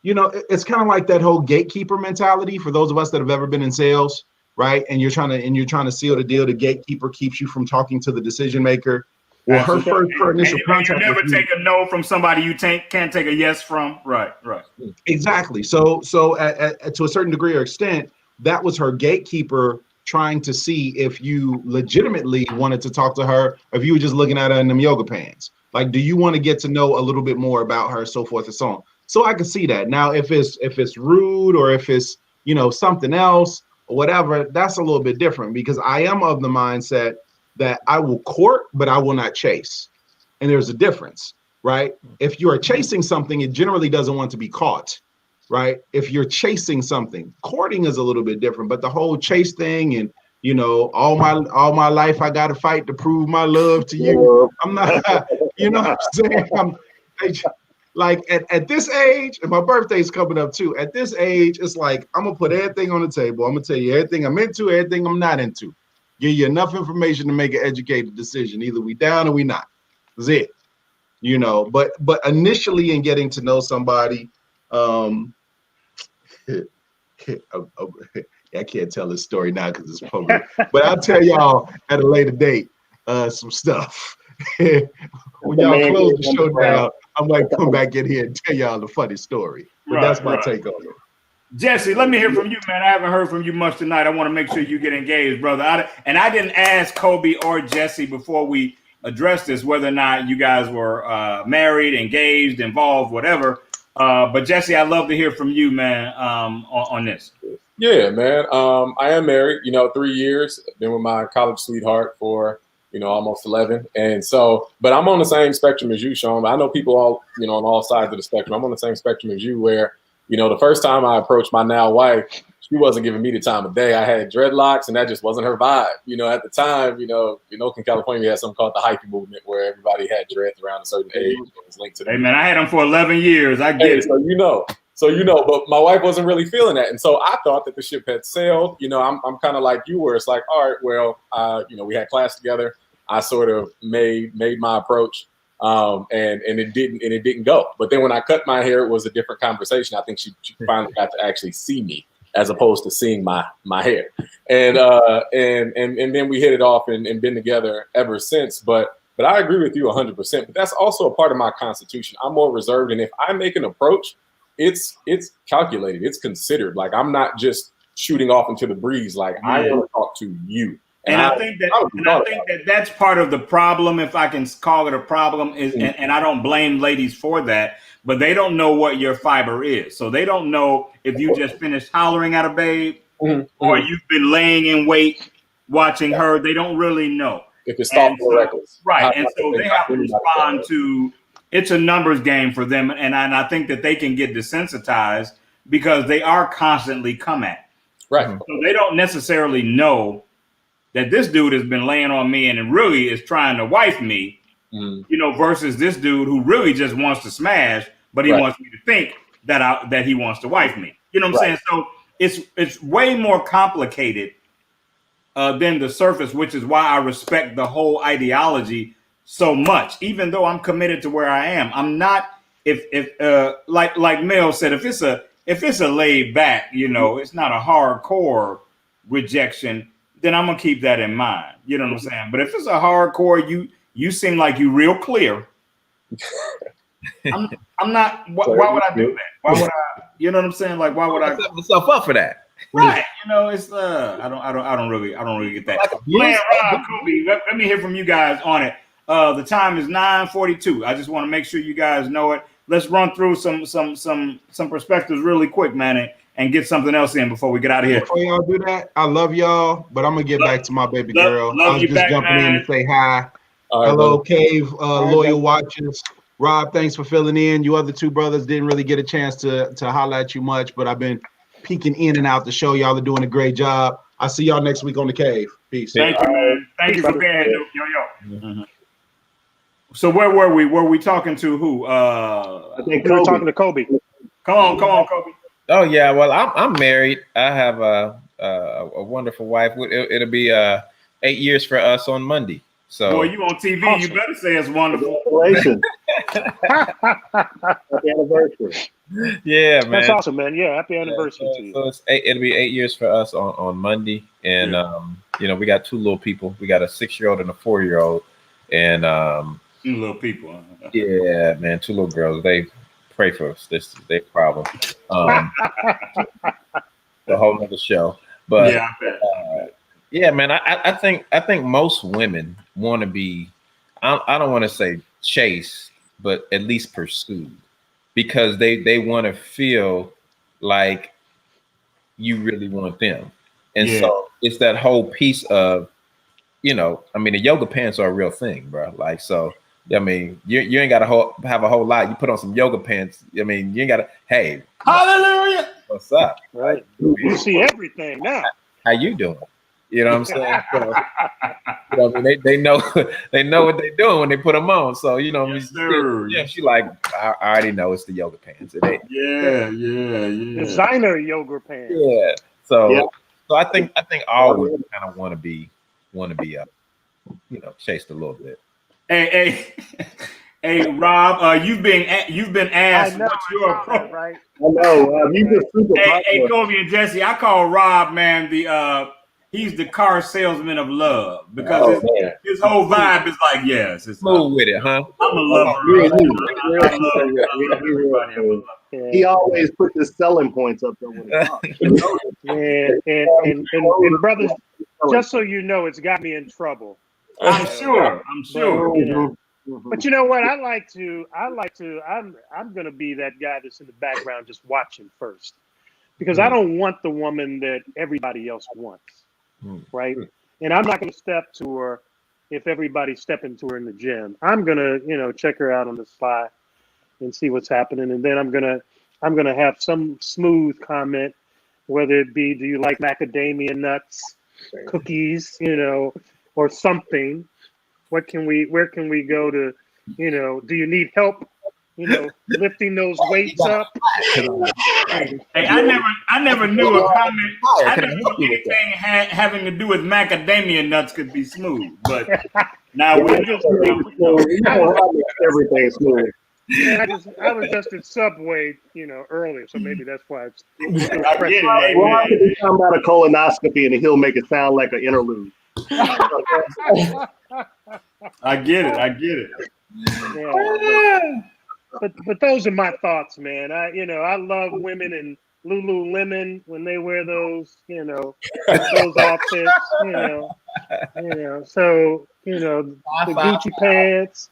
you know, it's kind of like that whole gatekeeper mentality for those of us that have ever been in sales, right? And you're trying to seal the deal. The gatekeeper keeps you from talking to the decision maker. Well, her initial contact. You never take a no from somebody you can't take a yes from. Right. Exactly. So to a certain degree or extent, that was her gatekeeper trying to see if you legitimately wanted to talk to her, or if you were just looking at her in them yoga pants. Like, do you want to get to know a little bit more about her, so forth and so on. So I can see that. Now, if it's rude or if it's, you know, something else or whatever, that's a little bit different because I am of the mindset that I will court, but I will not chase. And there's a difference, right? If you are chasing something, it generally doesn't want to be caught, right? If you're chasing something, courting is a little bit different, but the whole chase thing and, you know, all my life, I got to fight to prove my love to you. I'm not, you know what I'm saying? Like at this age, and my birthday's coming up too. At this age, it's like, I'm going to put everything on the table. I'm going to tell you everything I'm into, everything I'm not into. Give you enough information to make an educated decision. Either we down or we not. That's it. You know, but initially in getting to know somebody, I can't tell this story now because it's public. But I'll tell y'all at a later date some stuff. When y'all close the show down, I might come back in here and tell y'all the funny story. But that's my take on it. Jesse, let me hear from you, man. I haven't heard from you much tonight. I want to make sure you get engaged, brother. I didn't ask Kobe or Jesse before we addressed this, whether or not you guys were married, engaged, involved, whatever. But Jesse, I'd love to hear from you, man, on this. Yeah, man. I am married, 3 years. Been with my college sweetheart for, almost 11. And so, but I'm on the same spectrum as you, Sean. I know people all, on all sides of the spectrum. I'm on the same spectrum as you where, the first time I approached my now wife, she wasn't giving me the time of day. I had dreadlocks, and that just wasn't her vibe. At the time, in California, we had something called the hyphy movement, where everybody had dreads around a certain age. It was linked to Hey, man, I had them for 11 years. I get it. So So, but my wife wasn't really feeling that. And so I thought that the ship had sailed. I'm kind of like you, where it's like, all right, well, we had class together. I sort of made my approach, and it didn't go. But then when I cut my hair, it was a different conversation. I think she finally got to actually see me as opposed to seeing my hair. And then we hit it off and been together ever since. But I agree with you 100%. But that's also a part of my constitution. I'm more reserved, and if I make an approach, it's calculated, it's considered. Like, I'm not just shooting off into the breeze. Like, I want to talk to you. And I think that's part of the problem, if I can call it a problem, is, and I don't blame ladies for that, but they don't know what your fiber is. So they don't know if you just finished hollering at a babe or you've been laying in wait watching her. They don't really know. If it's thoughtful or reckless. Right. And so they have to respond to, it's a numbers game for them. And I think that they can get desensitized because they are constantly come at. Right. So they don't necessarily know that this dude has been laying on me and it really is trying to wife me, versus this dude who really just wants to smash, but he wants me to think that he wants to wife me. You know what I'm saying? So it's way more complicated than the surface, which is why I respect the whole ideology so much. Even though I'm committed to where I am, I'm not. If like Mel said, if it's a laid back, it's not a hardcore rejection, then I'm gonna keep that in mind. You know what I'm saying? But if it's a hardcore, you seem like you real clear. I'm not. Why would I do that? Why would I? You know what I'm saying? Like, why would I set myself up for that? Right. It's I don't really get that. Man, Rob, Kobe, let me hear from you guys on it. The time is 9:42. I just want to make sure you guys know it. Let's run through some perspectives really quick, man, and get something else in before we get out of here. Before y'all do that, I love y'all, but I'm gonna get back to my baby girl. I was just jumping in to say hi. Hello, Cave, loyal watchers. Rob, thanks for filling in. You other two brothers didn't really get a chance to holler at you much, but I've been peeking in and out the show. Y'all are doing a great job. I'll see y'all next week on the Cave. Peace. Thank you, man. Thank you for being here, yo. Mm-hmm. So where were we? Were we talking to who? I think we were talking to Kobe. Come on, Kobe. Oh yeah, well I'm married. I have a wonderful wife. It'll be 8 years for us on Monday. So boy, you on TV? Awesome. You better say it's wonderful. Congratulations. Happy anniversary. Yeah, man. That's awesome, man. Yeah, happy anniversary to you. So it'll be 8 years for us on Monday, and we got two little people. We got a 6-year-old and a 4-year-old, and two little people. Yeah, man, two little girls. They pray for us. This is their problem. The whole nother show, but yeah, I bet. Yeah, man. I think most women want to be. I don't want to say chased, but at least pursued, because they want to feel like you really want them, and so it's that whole piece of, the yoga pants are a real thing, bro. Like, so. I mean, you ain't got to have a whole lot. You put on some yoga pants. I mean, you ain't got to. Hey, hallelujah! What's up? Right, you see everything now. How you doing? You know what I'm saying? So, they know what they're doing when they put them on. So yes, sir. She like, I already know it's the yoga pants. It ain't. Yeah. Designer yoga pants. Yeah. So I think all women kind of want to be chased a little bit. Hey, Rob, you've been asked what's your approach, right? I know. You just super hey, Kobe and Jesse, I call Rob, man, he's the car salesman of love, because his whole vibe is like, yes, it's smooth with it, huh? I'm a lover. He always puts his selling points up there when he talks. and brothers, just so you know, it's got me in trouble. I'm sure. But you know what? I'm gonna be that guy that's in the background just watching first, because I don't want the woman that everybody else wants, right? And I'm not gonna step to her if everybody's stepping to her in the gym. I'm gonna, check her out on the fly and see what's happening, and then I'm gonna have some smooth comment, whether it be, do you like macadamia nuts, cookies, or something. Where can we go to, do you need help you know, lifting those weights up. Hey, I never knew a comment. I never knew anything having to do with macadamia nuts could be smooth, but now we just everything smooth. Yeah, I was just at Subway, you know, earlier, so maybe that's why it's fresh in I my Ron head. could be talking about a colonoscopy and he'll make it sound like an interlude. I get it. Yeah, but those are my thoughts, man. I love women in Lululemon when they wear those, you know, those outfits, you know. So, you know, the Gucci pants,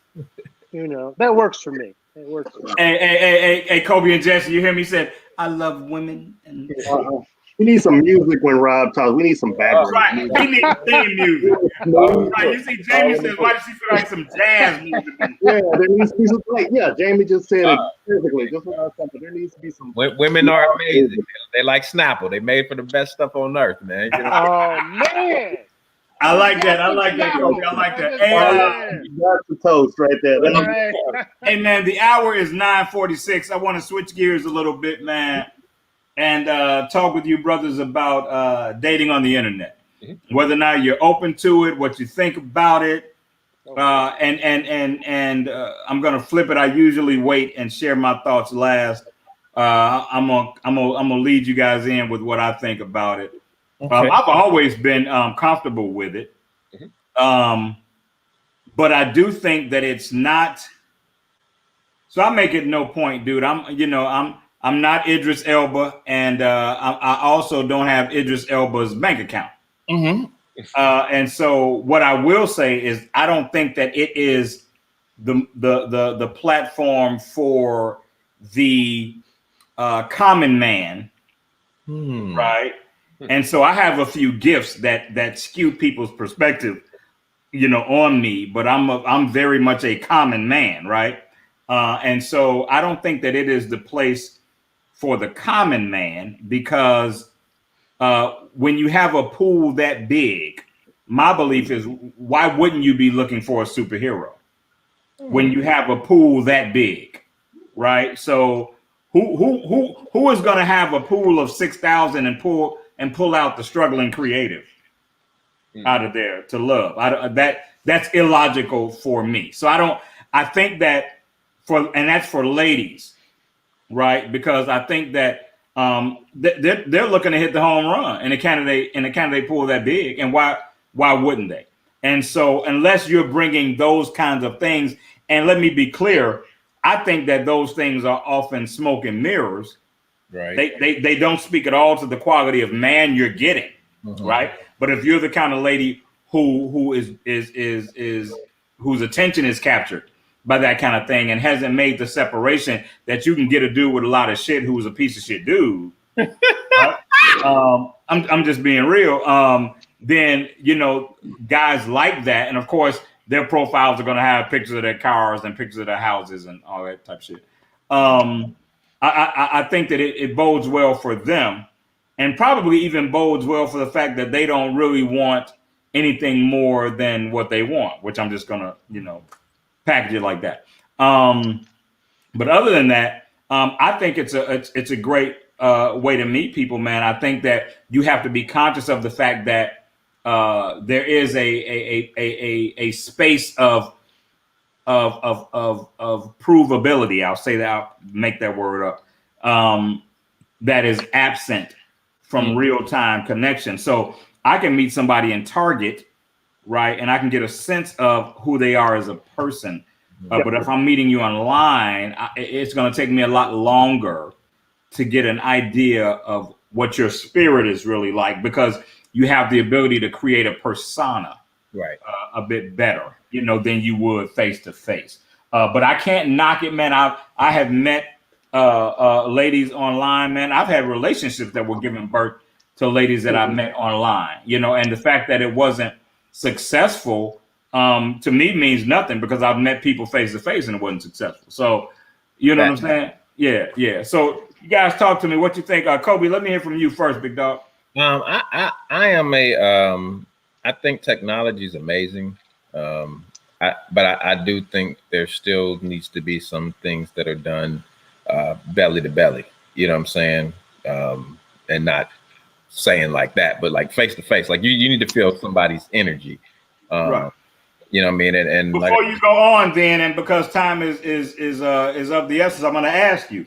you know, that works for me. It works for me. Hey, Kobe and Jesse, you hear me say, I love women. And We need some music when Rob talks. We need some background. right, we need theme music. Right, you see, Jamie says, why does she feel like some jazz music? Yeah, there needs to be some. Like, yeah, Jamie just said it perfectly. Just without something, there needs to be some. Women are amazing. They like Snapple. They made for the best stuff on earth, man. You know? Oh man! I like that, Kobe. I like that. Hey, That's the toast right there. Right. hey, man, the hour is 9:46. I want to switch gears a little bit, man, and talk with you brothers about dating on the internet. Whether or not you're open to it, what you think about it, and I'm gonna flip it. I usually wait and share my thoughts last. I'm gonna lead you guys in with what I think about it. Okay. I've always been comfortable with it, but I do think that it's not. So I make it no point, dude. I'm not Idris Elba, and I also don't have Idris Elba's bank account. And so what I will say is I don't think that it is the platform for the common man, right? And so I have a few gifts that skew people's perspective, you know, on me. But I'm very much a common man, right? And so I don't think that it is the place for the common man because when you have a pool that big, my belief is why wouldn't you be looking for a superhero when you have a pool that big, right? So who is going to have a pool of 6,000 and pull out the struggling creative out of there to love? That's illogical for me. So I think that that's for ladies, right? Because I think that they're looking to hit the home run in a candidate pool that big, and why wouldn't they? And so unless you're bringing those kinds of things, and let me be clear, I think that those things are often smoke and mirrors. Right. They don't speak at all to the quality of man you're getting, right? But if you're the kind of lady whose attention is captured by that kind of thing and hasn't made the separation that you can get a dude with a lot of shit who's a piece of shit dude, right? I'm just being real. Then, you know, guys like that, and of course their profiles are going to have pictures of their cars and pictures of their houses and all that type of shit. I think that it bodes well for them, and probably even bodes well for the fact that they don't really want anything more than what they want, which I'm just going to, you know, package it like that. But other than that, I think it's a great way to meet people, man. I think that you have to be conscious of the fact that there is a space of provability. I'll say that. I'll make that word up. That is absent from real time connection. So I can meet somebody in Target, right, and I can get a sense of who they are as a person. But if I'm meeting you online, it's going to take me a lot longer to get an idea of what your spirit is really like, because you have the ability to create a persona, right, a bit better, you know, than you would face to face. But I can't knock it, man. I have met ladies online, man. I've had relationships that were giving birth to ladies that I met online, you know, and the fact that it wasn't successful to me means nothing, because I've met people face to face and it wasn't successful. So, you know what I'm saying? Yeah. So you guys talk to me. What you think? Kobe, let me hear from you first, big dog. I think technology is amazing. I do think there still needs to be some things that are done belly to belly. You know what I'm saying? And not saying like that, but like face to face. Like you need to feel somebody's energy. Right. You know what I mean? And before you go on, then, and because time is of the essence, I'm going to ask you.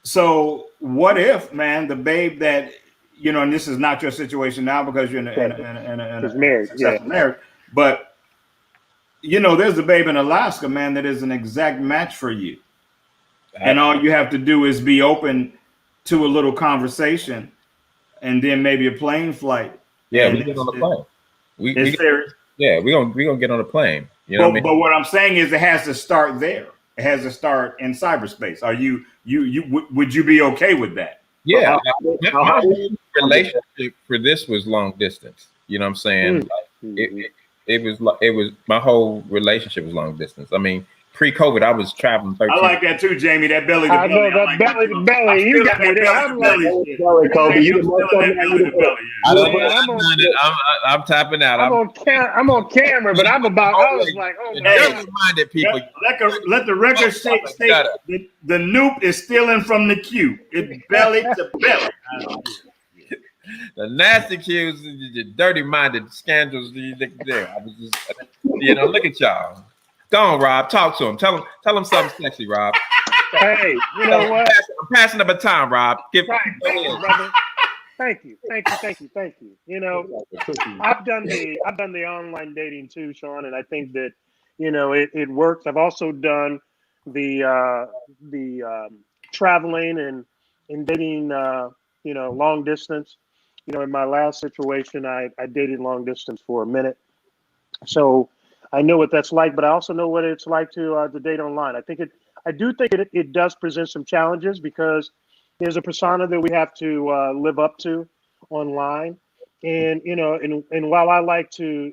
So, what if, man, the babe that and this is not your situation now because you're in a married, successful marriage, but there's a babe in Alaska, man, that is an exact match for you, and all you have to do is be open to a little conversation, and then maybe a plane flight. Yeah, we get on the plane. We're gonna get on a plane. You know what I mean? But what I'm saying is it has to start there. It has to start in cyberspace. Would you be okay with that? Yeah. My relationship for this was long distance. You know what I'm saying? It was my whole relationship was long distance. I mean, pre-COVID, I was traveling 13. I like that too, Jamie. That belly to belly. I know that like belly to belly. You got me there. I'm like, Kobe. I'm tapping out. I'm on camera, but I'm about. I was like, oh my God. Minded people. Let the record state the Noop is stealing from the queue. It's belly to belly. The nasty cues, the dirty-minded scandals there. I was just, look at y'all. Go on, Rob. Talk to him. Tell him something sexy, Rob. Hey, you know what? I'm passing the baton, Rob. Thank you, brother. Thank you. I've done the online dating too, Sean, and I think that it works. I've also done the traveling and dating long distance. In my last situation, I dated long distance for a minute, so I know what that's like. But I also know what it's like to date online. I do think it does present some challenges because there's a persona that we have to live up to online, and and while I like to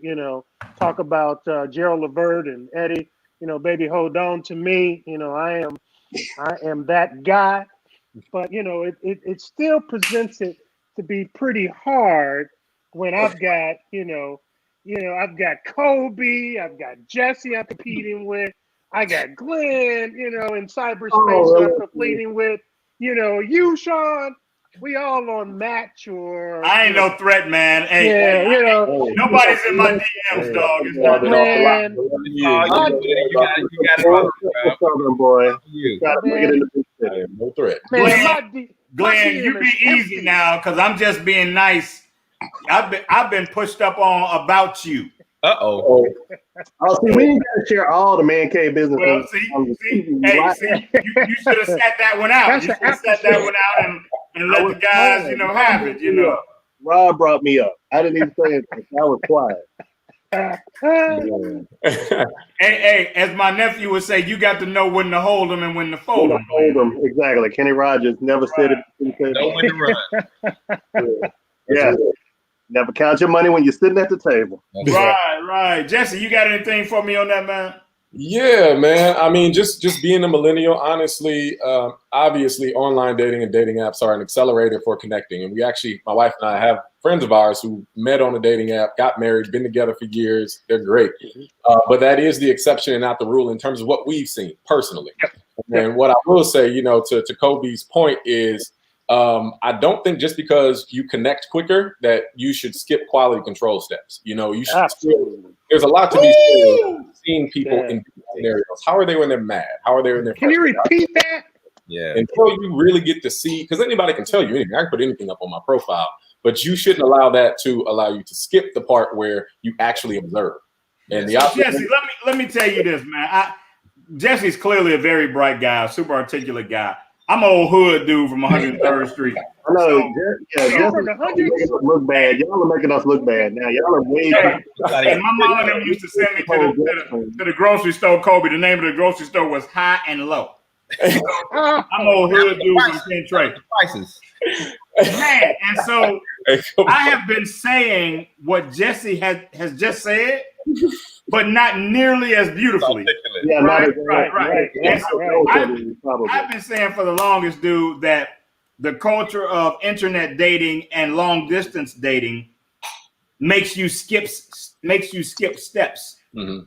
talk about Gerald Levert and Eddie, baby, hold on to me. I am that guy, but it still presents it to be pretty hard when I've got I've got Kobe, I've got Jesse I'm competing with, I got Glenn, in cyberspace I'm competing with, you, Sean. We all on match or I ain't no threat, man. Hey, nobody's in my DMs, dog. It's not man. You got Southern boy. You got to make it in the big city. No threat. Glenn, you be easy now, because I'm just being nice. I've been pushed up on about you. Oh, see, we ain't got to share all the man cave business. Well, you should have sat that one out. You should have sat that one out and let the guys, have it. Rob brought me up. I didn't even say anything. I was quiet. Hey, as my nephew would say, you got to know when to hold them and when to fold them. Exactly. Kenny Rogers never said it. Know when to run. Yeah. Never count your money when you're sitting at the table. Right. Jesse, you got anything for me on that, man? Yeah, man. I mean, just being a millennial, honestly, obviously online dating and dating apps are an accelerator for connecting. And my wife and I have friends of ours who met on a dating app, got married, been together for years. They're great. But that is the exception and not the rule in terms of what we've seen personally. And what I will say, to Kobe's point is, I don't think just because you connect quicker that you should skip quality control steps. You should there's a lot to be seeing people in scenarios. How are they when they're mad? How are they when they're Can you repeat that? Yeah. Until you really get to see, because anybody can tell you anything. I can put anything up on my profile, but you shouldn't allow that to allow you to skip the part where you actually observe. And Jesse, let me tell you this, man. Jesse's clearly a very bright guy, super articulate guy. I'm an old hood dude from 103rd Street. I know. Look bad. Y'all are making us look bad now. Y'all are way. Hey, my mom and them used to send me to the grocery store. Kobe, the name of the grocery store was High and Low. I'm an old hood dude from Ken Trey. Prices. Man, and so I have been saying what Jesse has just said, but not nearly as beautifully. Yeah, right. And so I've been saying for the longest, dude, that the culture of internet dating and long distance dating makes you skip steps. Mm-hmm.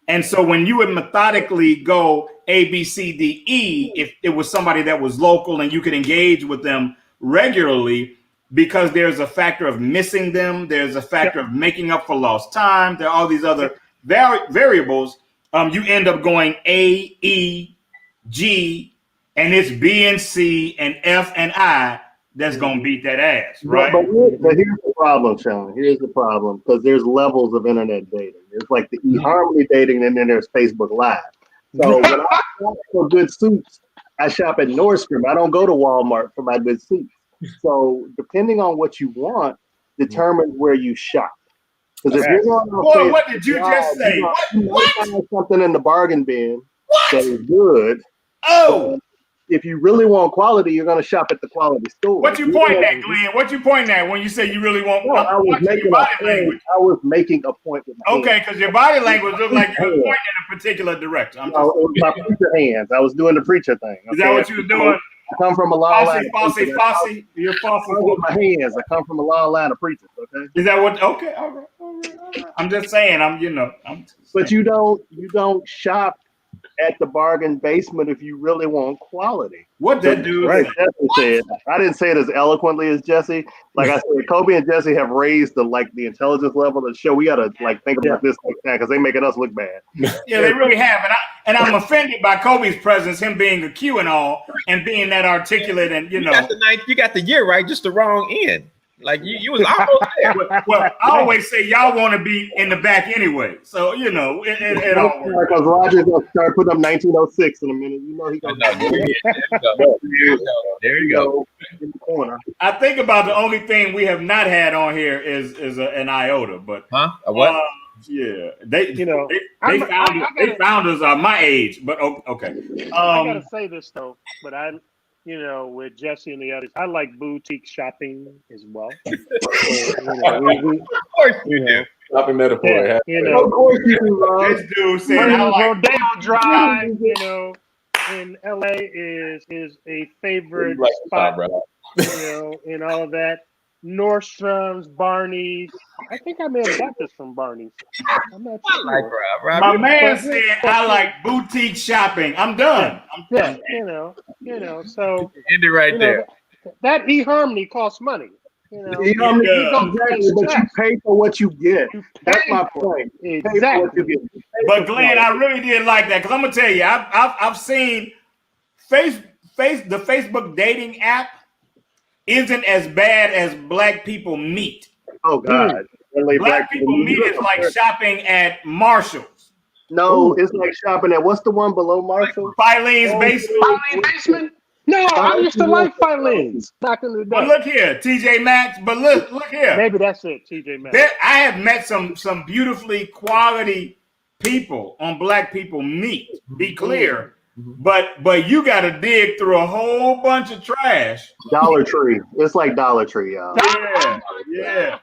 And so when you would methodically go A, B, C, D, E, if it was somebody that was local and you could engage with them regularly, because there's a factor of missing them, there's a factor of making up for lost time, there are all these other variables, you end up going A, E, G, and it's B and C and F and I that's going to beat that ass, right? But here's the problem, Sean. Here's the problem, because there's levels of internet dating. There's like the eHarmony dating, and then there's Facebook Live. So when I shop for good suits, I shop at Nordstrom. I don't go to Walmart for my good suits. So depending on what you want, determines where you shop. Because if you're going on Boy, Facebook what did you just say? you might find something in the bargain bin What? that is good. Oh, If you really want quality, you're going to shop at the quality store. what you pointing at, Glenn? What you pointing at when you say you really want? No, I was making body a language. point. I was making a point with my Okay, hands. because your body language looked like you were pointing in a particular direction. No, it was my preacher hands. I was doing the preacher thing. Is that what you were doing? I come from a long line. Fosse. You're I Fosse. with my hands. I come from a long line of preachers. Okay. Is that what? Okay, all right. I'm just saying. But you don't shop at the bargain basement if you really want quality. What that dude? Right, Jesse said. I didn't say it as eloquently as Jesse. Like I said, Kobe and Jesse have raised the intelligence level of the show. We gotta think about this like that because they making us look bad. Yeah, they really have, and I'm offended by Kobe's presence, him being a Q and all, and being that articulate, and You got the year right, just the wrong end. Like you was almost there. Well, I always say y'all want to be in the back anyway, so it all works. Because Roger's gonna start putting up 1906 in a minute. You know he gonna There you go. in the corner. I think about the only thing we have not had on here is an iota, but A what? yeah, they I founders are my age, but okay. I gotta say this though, but with Jesse and the others, I like boutique shopping as well. Of course you do. Shopping metaphor. Of course you do, Ron. This dude said I like Rodeo Drive, in LA is a favorite spot, and all of that. Nordstrom's, Barney's. I think I may have got this from Barney's. I'm not sure. My man said I like boutique shopping. I'm done. Yeah, so End it right there. That eHarmony costs money. Exactly, but you pay for what you get. That's my point. Exactly. But Glenn, I really did like that because I'm gonna tell you, I've seen the Facebook dating app isn't as bad as Black People Meet. Oh God, Black People Meet is like shopping at Marshall's. No, it's like shopping at what's the one below Marshall? Filene's Basement. Basement? No, I used to like Filene's back in the day. But look here, TJ Maxx. But look here. Maybe that's it, TJ Maxx. I have met some beautifully quality people on Black People Meet. Be clear. But you got to dig through a whole bunch of trash. Dollar Tree. It's like Dollar Tree, y'all. Yeah.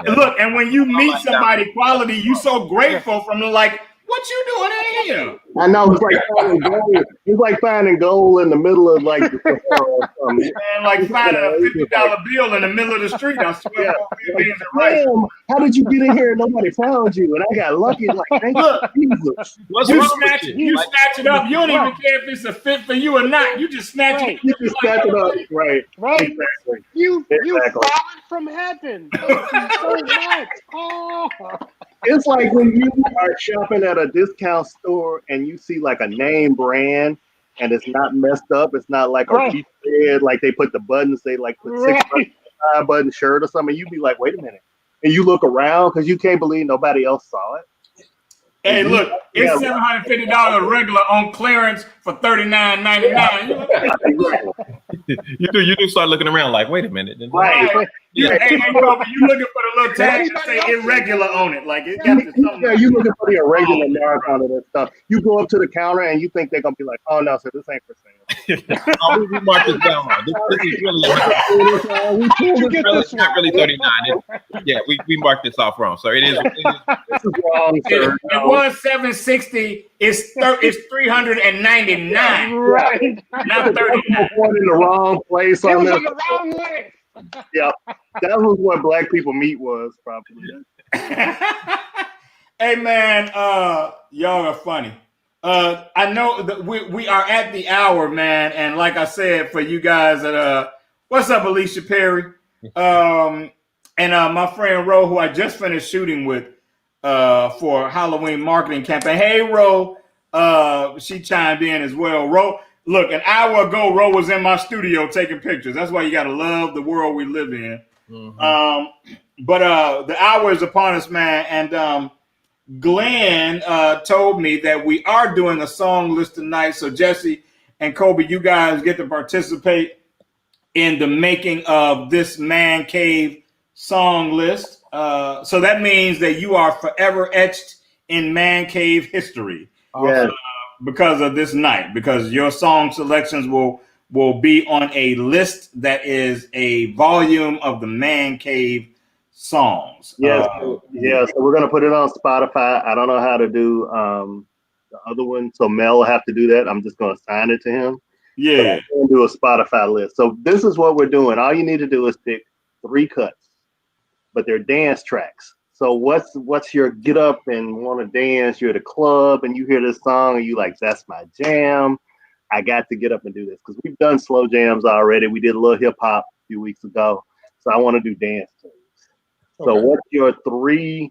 Look, and when you meet somebody quality, you so grateful from like, what you doing in here? I know it's like finding gold. It's like finding gold in the middle of like Man, like finding a $50 bill in the middle of the street. I swear. Damn, how did you get in here and nobody found you? And I got lucky. Like, thank Jesus. You snatch it up. You don't even care if it's a fit for you or not. You just snatch it. You just snatch it up. Right. Exactly. You fallen from heaven. Thank you so much. Oh. It's like when you are shopping at a discount store and you see like a name brand and it's not messed up. It's not like a cheap bed, like they put the buttons, they like put 6-button shirt or something. You'd be like, wait a minute. And you look around because you can't believe nobody else saw it. Hey, look, it's $750 regular on clearance for $39.99. You do start looking around like, wait a minute. Right. Hey, Kobe, you looking for the little tag that say irregular on it, like it got you looking for the irregular mark on it and stuff. You go up to the counter and you think they're gonna be like, oh no, sir, this ain't for sale. We mark this down. This is really not really 39. We marked this off wrong. So it is. This is wrong, sir. It was $760. It's $399. Right. Not 39. In the wrong place. It was in the wrong way. Yeah, that was what Black People Meet was probably. Hey man, y'all are funny. I know that we are at the hour, man, and like I said, for you guys that what's up, Alicia Perry? And my friend Ro, who I just finished shooting with for Halloween marketing campaign. Hey Ro, she chimed in as well. Ro, look, an hour ago, Ro was in my studio taking pictures. That's why you gotta love the world we live in. But the hour is upon us, man, and Glenn told me that we are doing a song list tonight. So Jesse and Kobe, you guys get to participate in the making of this Man Cave song list. So that means that you are forever etched in Man Cave history because of this night, because your song selections will be on a list that is a volume of the Man Cave songs. Yes, so we're gonna put it on Spotify. I don't know how to do the other one, so Mel will have to do that. I'm just gonna assign it to him. Yeah, and do a Spotify list. So this is what we're doing. All you need to do is pick 3 cuts, but they're dance tracks. So what's your get up and want to dance? You're at a club and you hear this song and you like, that's my jam. I got to get up and do this because we've done slow jams already. We did a little hip hop a few weeks ago, so I want to do dance tunes. So what's your 3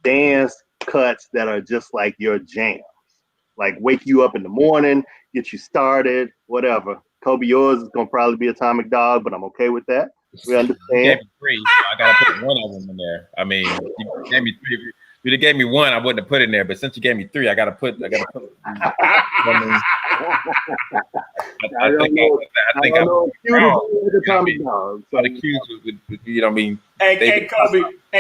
dance cuts that are just like your jams? Like wake you up in the morning, get you started, whatever. Kobe, yours is gonna probably be Atomic Dog, but I'm okay with that. We understand. You gave me 3, so I gotta put one of them in there. I mean, you gave me 3. If you gave me 1, I wouldn't have put it in there. But since you gave me 3, I gotta put. I think I'm Atomic Dog. So the cues would, you know what I mean? Hey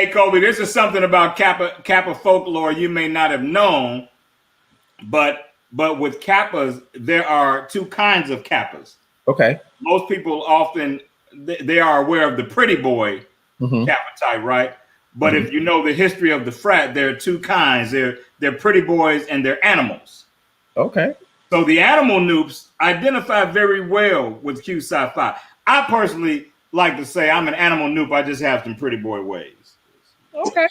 Kobe, this is something about Kappa folklore you may not have known, but with Kappas, there are 2 kinds of Kappas. Okay. Most people often they are aware of the pretty boy Kappa type, right? But if you know the history of the frat, there are 2 kinds. They're pretty boys and they're animals. Okay. So the animal noops identify very well with Q Sci-Fi. I personally like to say I'm an animal noop. I just have some pretty boy ways. Okay.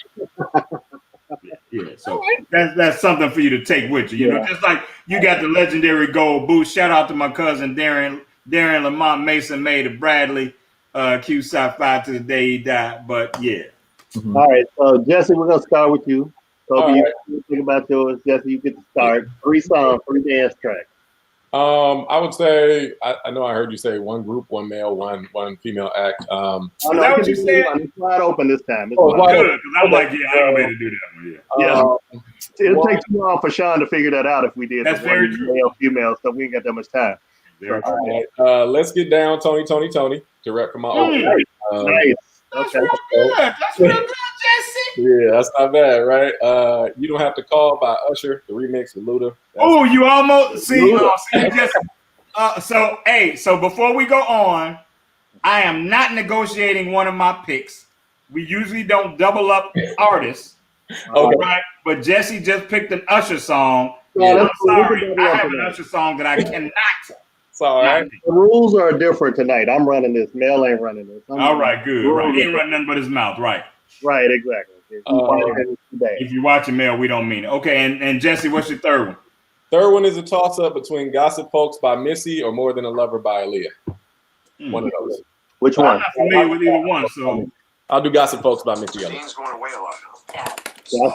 Yeah, so that's something for you to take with you. You know, just like you got the legendary gold boot. Shout out to my cousin Darren Lamont Mason, made of Bradley Q Sci-Fi to the day he died. But yeah. All right, so Jesse, we're gonna start with you. Kobe, you think about yours. Jesse, you get to start. 3 songs, 3 dance tracks. I would say I know I heard you say 1 group, 1 male, one female act. Is that what you said? It's wide open this time. It's good, because I'm like, I don't need to do that one. Yeah. It'll take too long for Sean to figure that out if we did. That's very true. Male, female, so we ain't got that much time. All right, let's get down, Tony, to rep from my own. Nice. That's real good. That's real good, Jesse. Yeah, that's not bad, right? You Don't Have to Call by Usher, the remix with Luda. Oh, you almost see Jesse. So before we go on, I am not negotiating one of my picks. We usually don't double up artists. Okay. Right? But Jesse just picked an Usher song. Yeah, I'm sorry. I have an Usher song that I cannot. It's all right. The rules are different tonight. I'm running this. Mel ain't running this. All right, good. Right. He ain't running nothing but his mouth. Right. Right, exactly. If you're watching Mel, we don't mean it. Okay, and Jesse, what's your 3rd one? 3rd one is a toss-up between Gossip Folks by Missy or More Than a Lover by Aaliyah. One of those. Which one? I'm not familiar with either one, so I'll do Gossip Folks by Missy. Going away a lot now.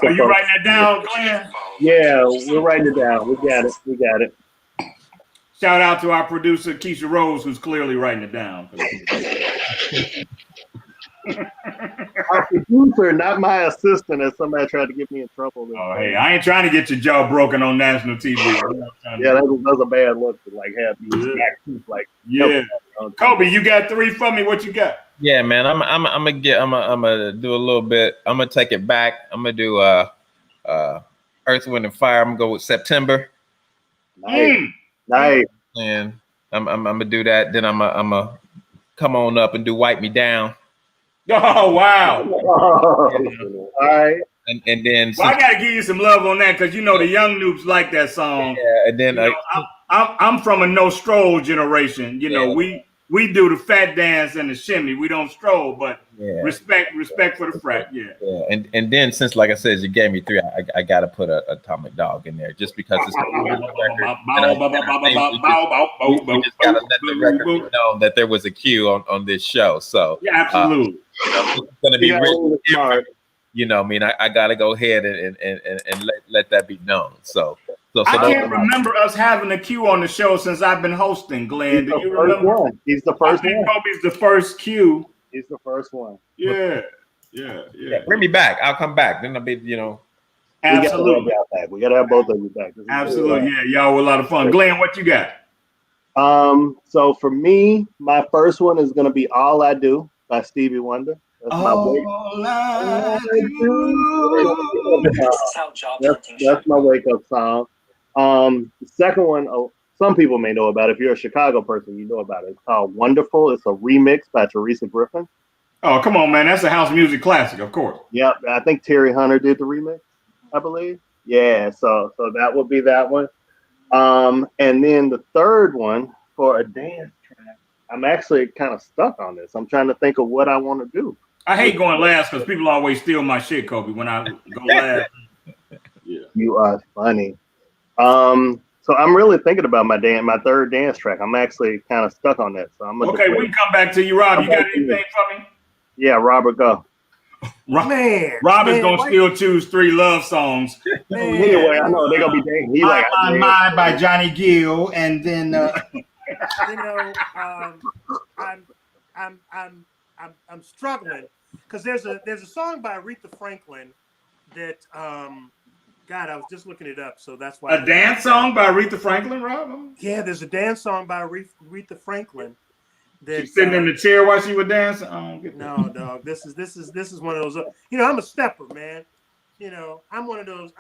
Are you writing that down, Glenn? Yeah, we're writing it down. We got it. Shout out to our producer, Keisha Rose, who's clearly writing it down. Our producer, not my assistant, as somebody tried to get me in trouble. Oh, hey, I ain't trying to get your jaw broken on national TV. Yeah, that was a bad look to like have you yeah. Kobe, you got 3 for me. What you got? Yeah, man. I'm gonna do a little bit. I'm gonna take it back. I'm gonna do Earth, Wind, and Fire. I'm gonna go with September. Nice. And I'm gonna do that. Then I'm gonna come on up and do Wipe Me Down. Oh wow! All right. And then I gotta give you some love on that because you know the young noobs like that song. Yeah, and then I'm from a No Stroll generation. You know, we we do the fat dance and the shimmy. We don't stroll, but Yeah. respect for the frat. Yeah. Yeah, and then since, like I said, you gave me 3, I got to put a Atomic Dog in there just because it's a record. We just got to let the record be known that there was a Q on this show. So Yeah, absolutely. It's going to be written different. You know, I mean, I got to go ahead and let that be known. So I can't remember us having a Q on the show since I've been hosting, Glenn. Do you remember? He's the first I think one. Kobe's the first Q. He's the first one. Yeah. Bring me back. I'll come back. Then I'll be, Absolutely. We gotta have both of you back. Absolutely. Yeah, y'all were a lot of fun. Glenn, what you got? So for me, my first one is gonna be "All I Do" by Stevie Wonder. That's my wake. That's my wake up song. The second one, some people may know about it. If you're a Chicago person, you know about it. It's called "Wonderful." It's a remix by Teresa Griffin. Oh, come on, man. That's a house music classic, of course. Yep, I think Terry Hunter did the remix, I believe. Yeah, so that would be that one. And then the third one for a dance track, I'm actually kind of stuck on this. I'm trying to think of what I want to do. I hate going last because people always steal my shit, Kobe, when I go last. Yeah. You are funny. So I'm really thinking about my third dance track. I'm actually kind of stuck on that. So I'm gonna okay. We can come back to you, Rob. You got anything for me? Yeah, Robert, go. Rob is gonna still choose 3 love songs. Anyway, I know they're gonna be dancing. He like My by Johnny Gill, and then I'm struggling because there's a song by Aretha Franklin that God, I was just looking it up, so that's why. A dance song by Aretha Franklin, Rob? Yeah, there's a dance song by Aretha Franklin. She's sitting in the chair while she was dancing. No, dog. This is one of those. I'm a stepper, man. I'm one of those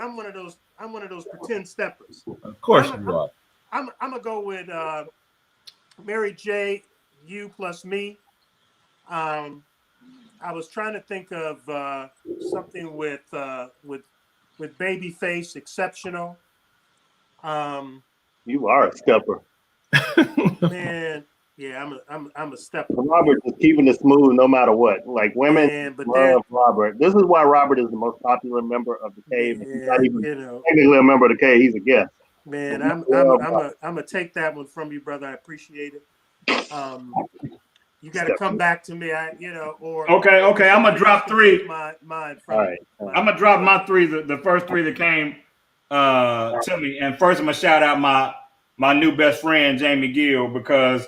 pretend steppers. Of course you are. I'm gonna go with Mary J. You plus me. I was trying to think of something with Babyface, Exceptional. You are a stepper, man. Yeah, I'm a stepper. Robert is keeping it smooth no matter what. Like women love Robert. This is why Robert is the most popular member of the Cave. He's not even technically a member of the Cave. He's a guest. Man, I'm gonna take that one from you, brother. I appreciate it. You got to come back to me. Okay. I'm gonna drop 3. Mine. All right. I'm gonna drop my 3. The first 3 that came to me. And first, I'm gonna shout out my new best friend Jamie Gill because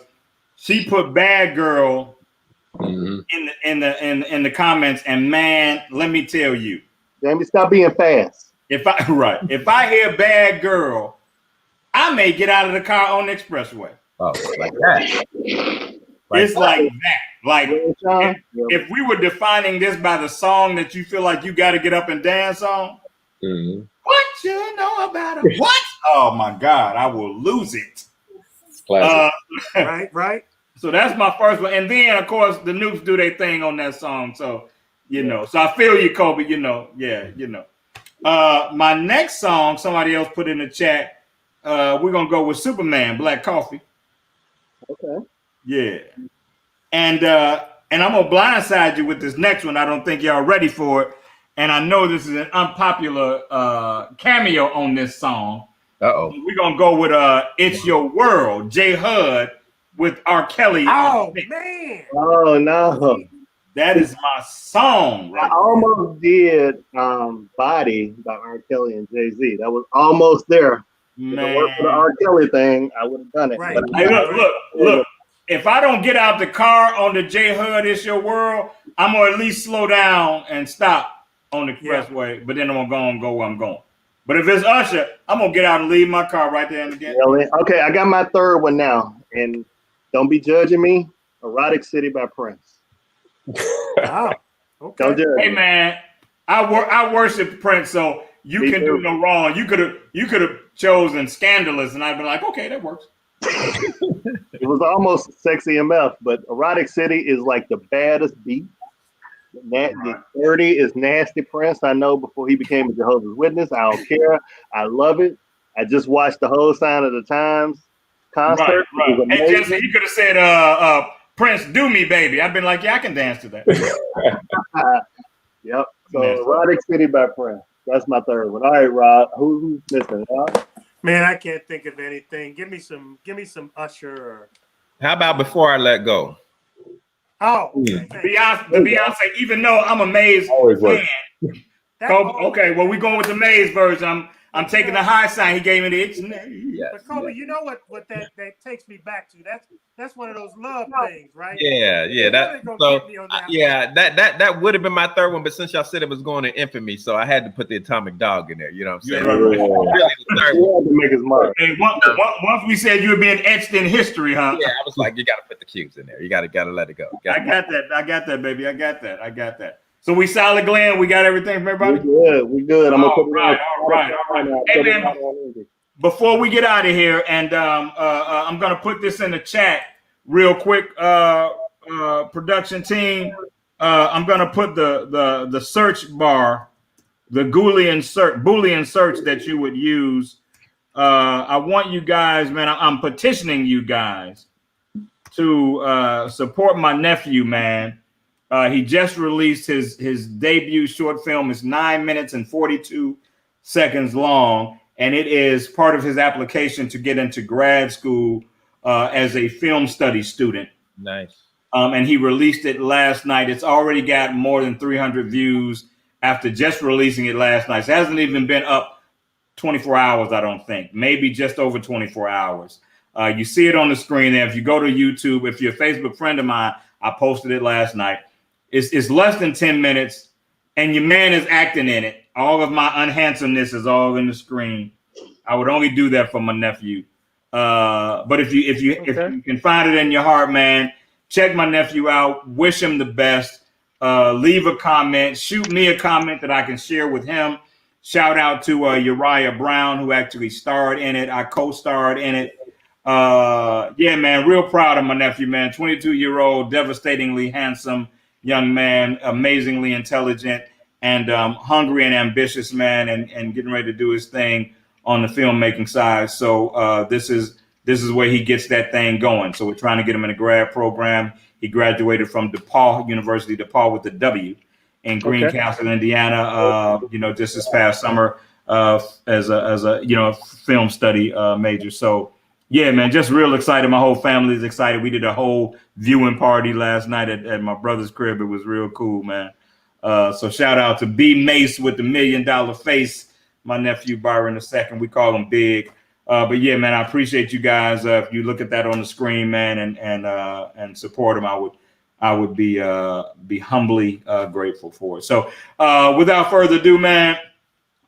she put "Bad Girl" in the comments, and man, let me tell you, Jamie, stop being fast. If I hear "Bad Girl," I may get out of the car on the expressway. Oh, like that. It's like that. Like if we were defining this by the song that you feel like you got to get up and dance on, what you know about it? What? Oh my God, I will lose it. Right. So that's my first one, and then of course the Noops do their thing on that song. So so I feel you, Kobe. My next song, somebody else put in the chat. We're gonna go with Superman, Black Coffee. Okay. Yeah, and I'm gonna blindside you with this next one. I don't think y'all ready for it, and I know this is an unpopular cameo on this song. We're gonna go with "It's Your World," J Hud with R. Kelly. Oh man! Oh no! That is my song. Right I almost did "Body" by R. Kelly and Jay-Z. That was almost there. If it worked for the R. Kelly thing, I would have done it. Right. But hey, look. If I don't get out the car on the J Hud "It's Your World," I'm gonna at least slow down and stop on the expressway. But then I'm gonna go where I'm going. But if it's Usher, I'm gonna get out and leave my car right there in the gate. Okay, I got my third one now, and don't be judging me. "Erotic City" by Prince. Wow. Okay. Don't judge Hey me. man, I worship Prince, so you Me can too. do no wrong. You could have chosen "Scandalous," and I'd be like, okay, that works. It was almost "Sexy MF," but "Erotic City" is like the baddest beat. The 30 is nasty Prince. I know before he became a Jehovah's Witness. I don't care. I love it. I just watched the whole Sign of the Times concert. Right. It was Hey amazing. Jesse, you could have said Prince, do me, baby. I've been like, yeah, I can dance to that. Yep. So Erotic City by Prince. That's my third one. All right, Rob. Who's missing? Man, I can't think of anything. Give me some Usher or How about Before I Let Go? okay. Beyonce, even though I'm amazed. Always work. Kobe, okay, well, we're going with the Maze version. I'm taking the high sign. He gave me the itch. But Kobe, you know what that takes me back to? That's one of those love things, right? Yeah. That would have been my third one, but since y'all said it was going to infamy, so I had to put the Atomic Dog in there. You know what I'm saying? Really, the third one. To make his mark. Hey, once we said you were being etched in history, huh? Yeah, I was like, you got to put the cues in there. You got to let it go. I got that, baby. I got that. So we solid, Glenn. We got everything from everybody. We good. I'm gonna put all right. Hey, man, before we get out of here, and I'm gonna put this in the chat real quick. Production team, I'm gonna put the search bar, the Boolean search that you would use. I want you guys, man. I'm petitioning you guys to support my nephew, man. He just released his debut short film. It's 9 minutes and 42 seconds long, and it is part of his application to get into grad school as a film studies student. Nice. And he released it last night. It's already got more than 300 views after just releasing it last night. So it hasn't even been up 24 hours, I don't think. Maybe just over 24 hours. You see it on the screen there. If you go to YouTube, if you're a Facebook friend of mine, I posted it last night. It's less than 10 minutes, and your man is acting in it. All of my unhandsomeness is all in the screen. I would only do that for my nephew. But if you can find it in your heart, man, check my nephew out. Wish him the best. Leave a comment. Shoot me a comment that I can share with him. Shout out to Uriah Brown, who actually starred in it. I co-starred in it. Yeah, man, real proud of my nephew, man. 22-year-old, devastatingly handsome young man, amazingly intelligent, and hungry and ambitious man, and getting ready to do his thing on the filmmaking side. So this is where he gets that thing going. So we're trying to get him in a grad program. He graduated from DePaul University, DePaul with the W, in Greencastle, Indiana. Just this past summer as a film study major. So. Yeah, man, just real excited. My whole family is excited. We did a whole viewing party last night at my brother's crib. It was real cool, man. So shout out to B Mace with the $1 million face, my nephew Byron II. We call him Big. But yeah, man, I appreciate you guys. If you look at that on the screen, man, and support him, I would be humbly grateful for it. So without further ado, man.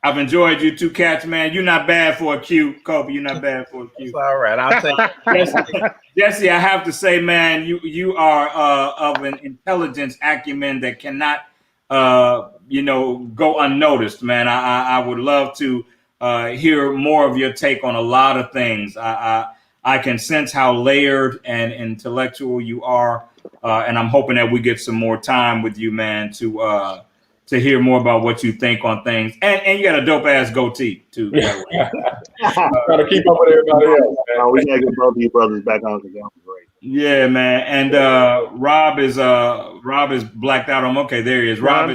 I've enjoyed you two cats, man. You're not bad for a Q, Kobe. You're not bad for a Q. It's all right. I'll take it. Jesse, I have to say, man, you are of an intelligence acumen that cannot, go unnoticed, man. I would love to hear more of your take on a lot of things. I can sense how layered and intellectual you are, and I'm hoping that we get some more time with you, man, to hear more about what you think on things. And you got a dope ass goatee too. Trying to keep up with everybody else. We gotta get both of you brothers back on together. Great. Yeah, man. And Rob is blacked out on. Okay, there he is. Rob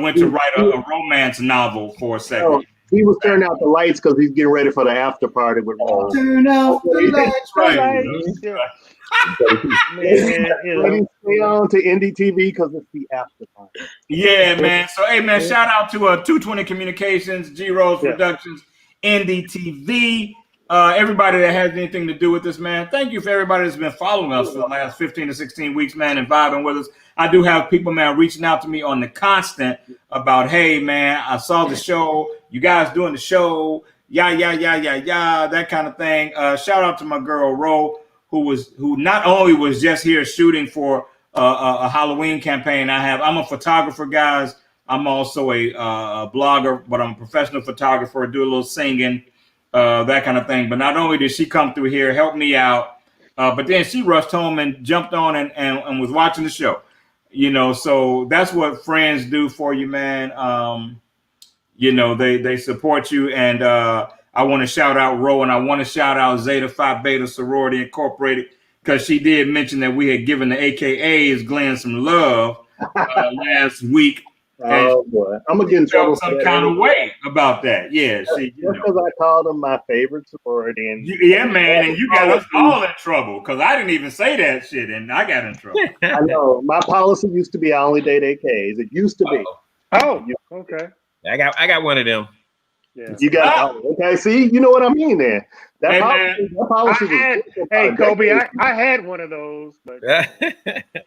went to write a romance novel for a second. Oh, he was turning out the lights because he's getting ready for the after party with Rob. Turn out the lights. Right. Stay on to Indie TV because it's the after party. Yeah, man. So, hey, man, shout out to 220 Communications, G Rose Productions, Indie TV, everybody that has anything to do with this, man. Thank you for everybody that's been following us for the last 15 to 16 weeks, man, and vibing with us. I do have people, man, reaching out to me on the constant about, hey, man, I saw the show. You guys doing the show. Yeah, that kind of thing. Shout out to my girl, Ro, who not only was just here shooting for a Halloween campaign I'm a photographer, guys. I'm also a blogger, but I'm a professional photographer, do a little singing, that kind of thing. But not only did she come through here, help me out, but then she rushed home and jumped on and was watching the show. So that's what friends do for you, man. They support you. And I want to shout out Ro, and I want to shout out Zeta Phi Beta Sorority Incorporated, because she did mention that we had given the AKAs Glenn some love last week. Oh boy, I'm gonna get in trouble Felt some kind of way about that. Yeah, see, just because I called them my favorite sorority. And yeah, man, and you got us all in trouble because I didn't even say that shit, and I got in trouble. I know my policy used to be I only date AKs. It used to be. Oh, okay. I got one of them. Yeah. You got okay. See, you know what I mean then. That policy hey, Kobe, I had one of those, but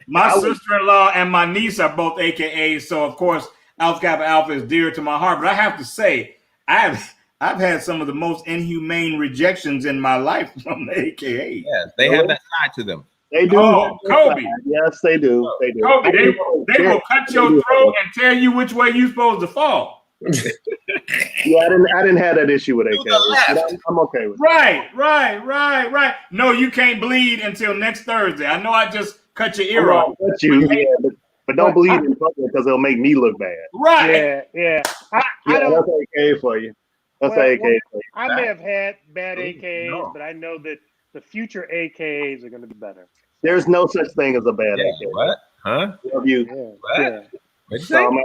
my sister-in-law and my niece are both AKAs, so of course Alpha Kappa Alpha is dear to my heart. But I have to say, I've had some of the most inhumane rejections in my life from the AKAs. Yeah, they have that side to them. They do. Oh, Kobe. Yes, they do. They do. Kobe, they will cut your throat and tell you which way you're supposed to fall. Yeah, I didn't have that issue with AKAs. I'm okay with it. Right. No, you can't bleed until next Thursday. I know I just cut your ear off. But don't bleed in public because it'll make me look bad. Right. Yeah. I don't. That's AK for you. That's AK for you. I may have had bad AKAs, but I know that the future AKAs are going to be better. There's no such thing as a bad AK. What? Huh? Love you. What? What'd you So,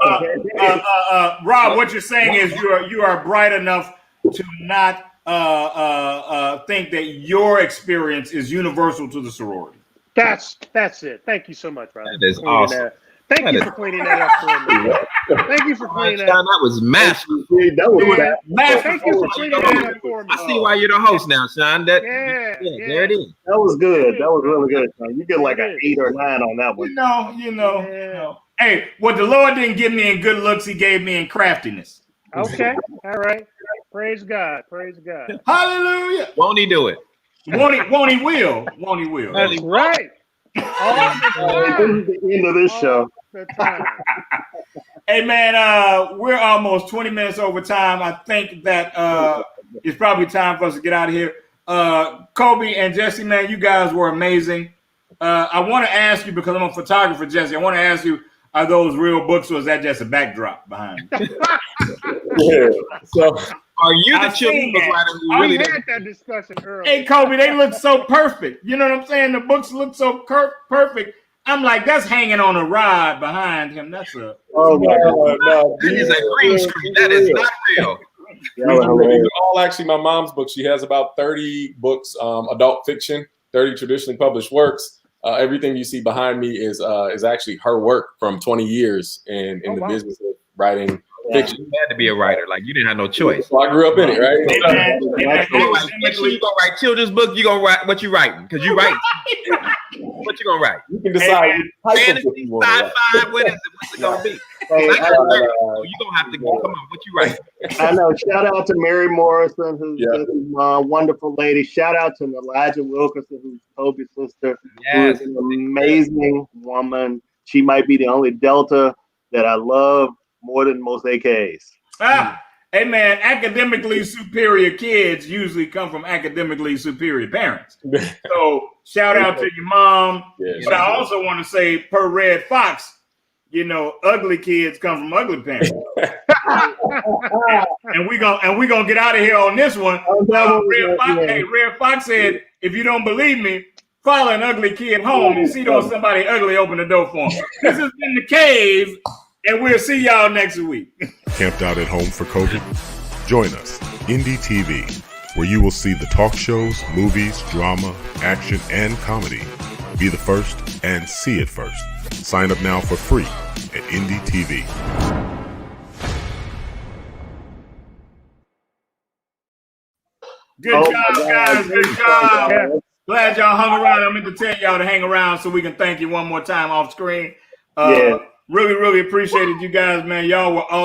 say? Rob, what you're saying is you are bright enough to not think that your experience is universal to the sorority. That's it. Thank you so much, brother. That is awesome. Thank you for cleaning that up for me. Thank you for cleaning that up. That was massive. that was Massive. Thank you for cleaning that up for me. I see why you're the host now, Sean. There it is. That was good. That was really good. Son. You get like an 8 or 9 on that one. You know. Hey, what the Lord didn't give me in good looks, He gave me in craftiness. Okay. All right. Praise God. Praise God. Hallelujah. Won't he do it? Won't he will. That's right. All This is the end of this show. the time. Hey man, we're almost 20 minutes over time. I think that it's probably time for us to get out of here. Kobe and Jesse, man, you guys were amazing. I want to ask you, because I'm a photographer, Jesse, I want to ask you, are those real books or is that just a backdrop behind you? Yeah. So are you the children's book writer who really had that discussion earlier. Hey, Kobe, they look so perfect. You know what I'm saying? The books look so perfect. I'm like, that's hanging on a rod behind him. That's a Oh my God. no, that is a green screen. That is not real. These are all actually my mom's books. She has about 30 books, adult fiction, 30 traditionally published works. Everything you see behind me is actually her work from 20 years in the business of writing fiction. You had to be a writer. Like, you didn't have no choice. So I grew up in it, right? Fiction, you gonna write children's book, you gonna write what you writing, because you write. What you gonna write? You can decide what type of book Fantasy, you want to write. sci-fi, what is it? What's it gonna be? Hey, Like, you gonna have to go. Come on, what you write? I know. Shout out to Mary Morrison, who's a wonderful lady. Shout out to Elijah Wilkerson, who's Kobe's sister, who is an amazing woman. She might be the only Delta that I love more than most AKs. Hey man, academically superior kids usually come from academically superior parents. So shout out to your mom. But I also want to say, per Red Fox, ugly kids come from ugly parents. and we gonna get out of here on this one. Red Fox said, if you don't believe me, follow an ugly kid home and see somebody ugly open the door for him. This has been The Cave, and we'll see y'all next week. Camped out at home for COVID? Join us, Indie TV, where you will see the talk shows, movies, drama, action, and comedy. Be the first and see it first. Sign up now for free at Indie TV. Good job, guys. Good job. Glad y'all hung around. I meant to tell y'all to hang around so we can thank you one more time off screen. Really, really appreciated you guys, man. Y'all were awesome.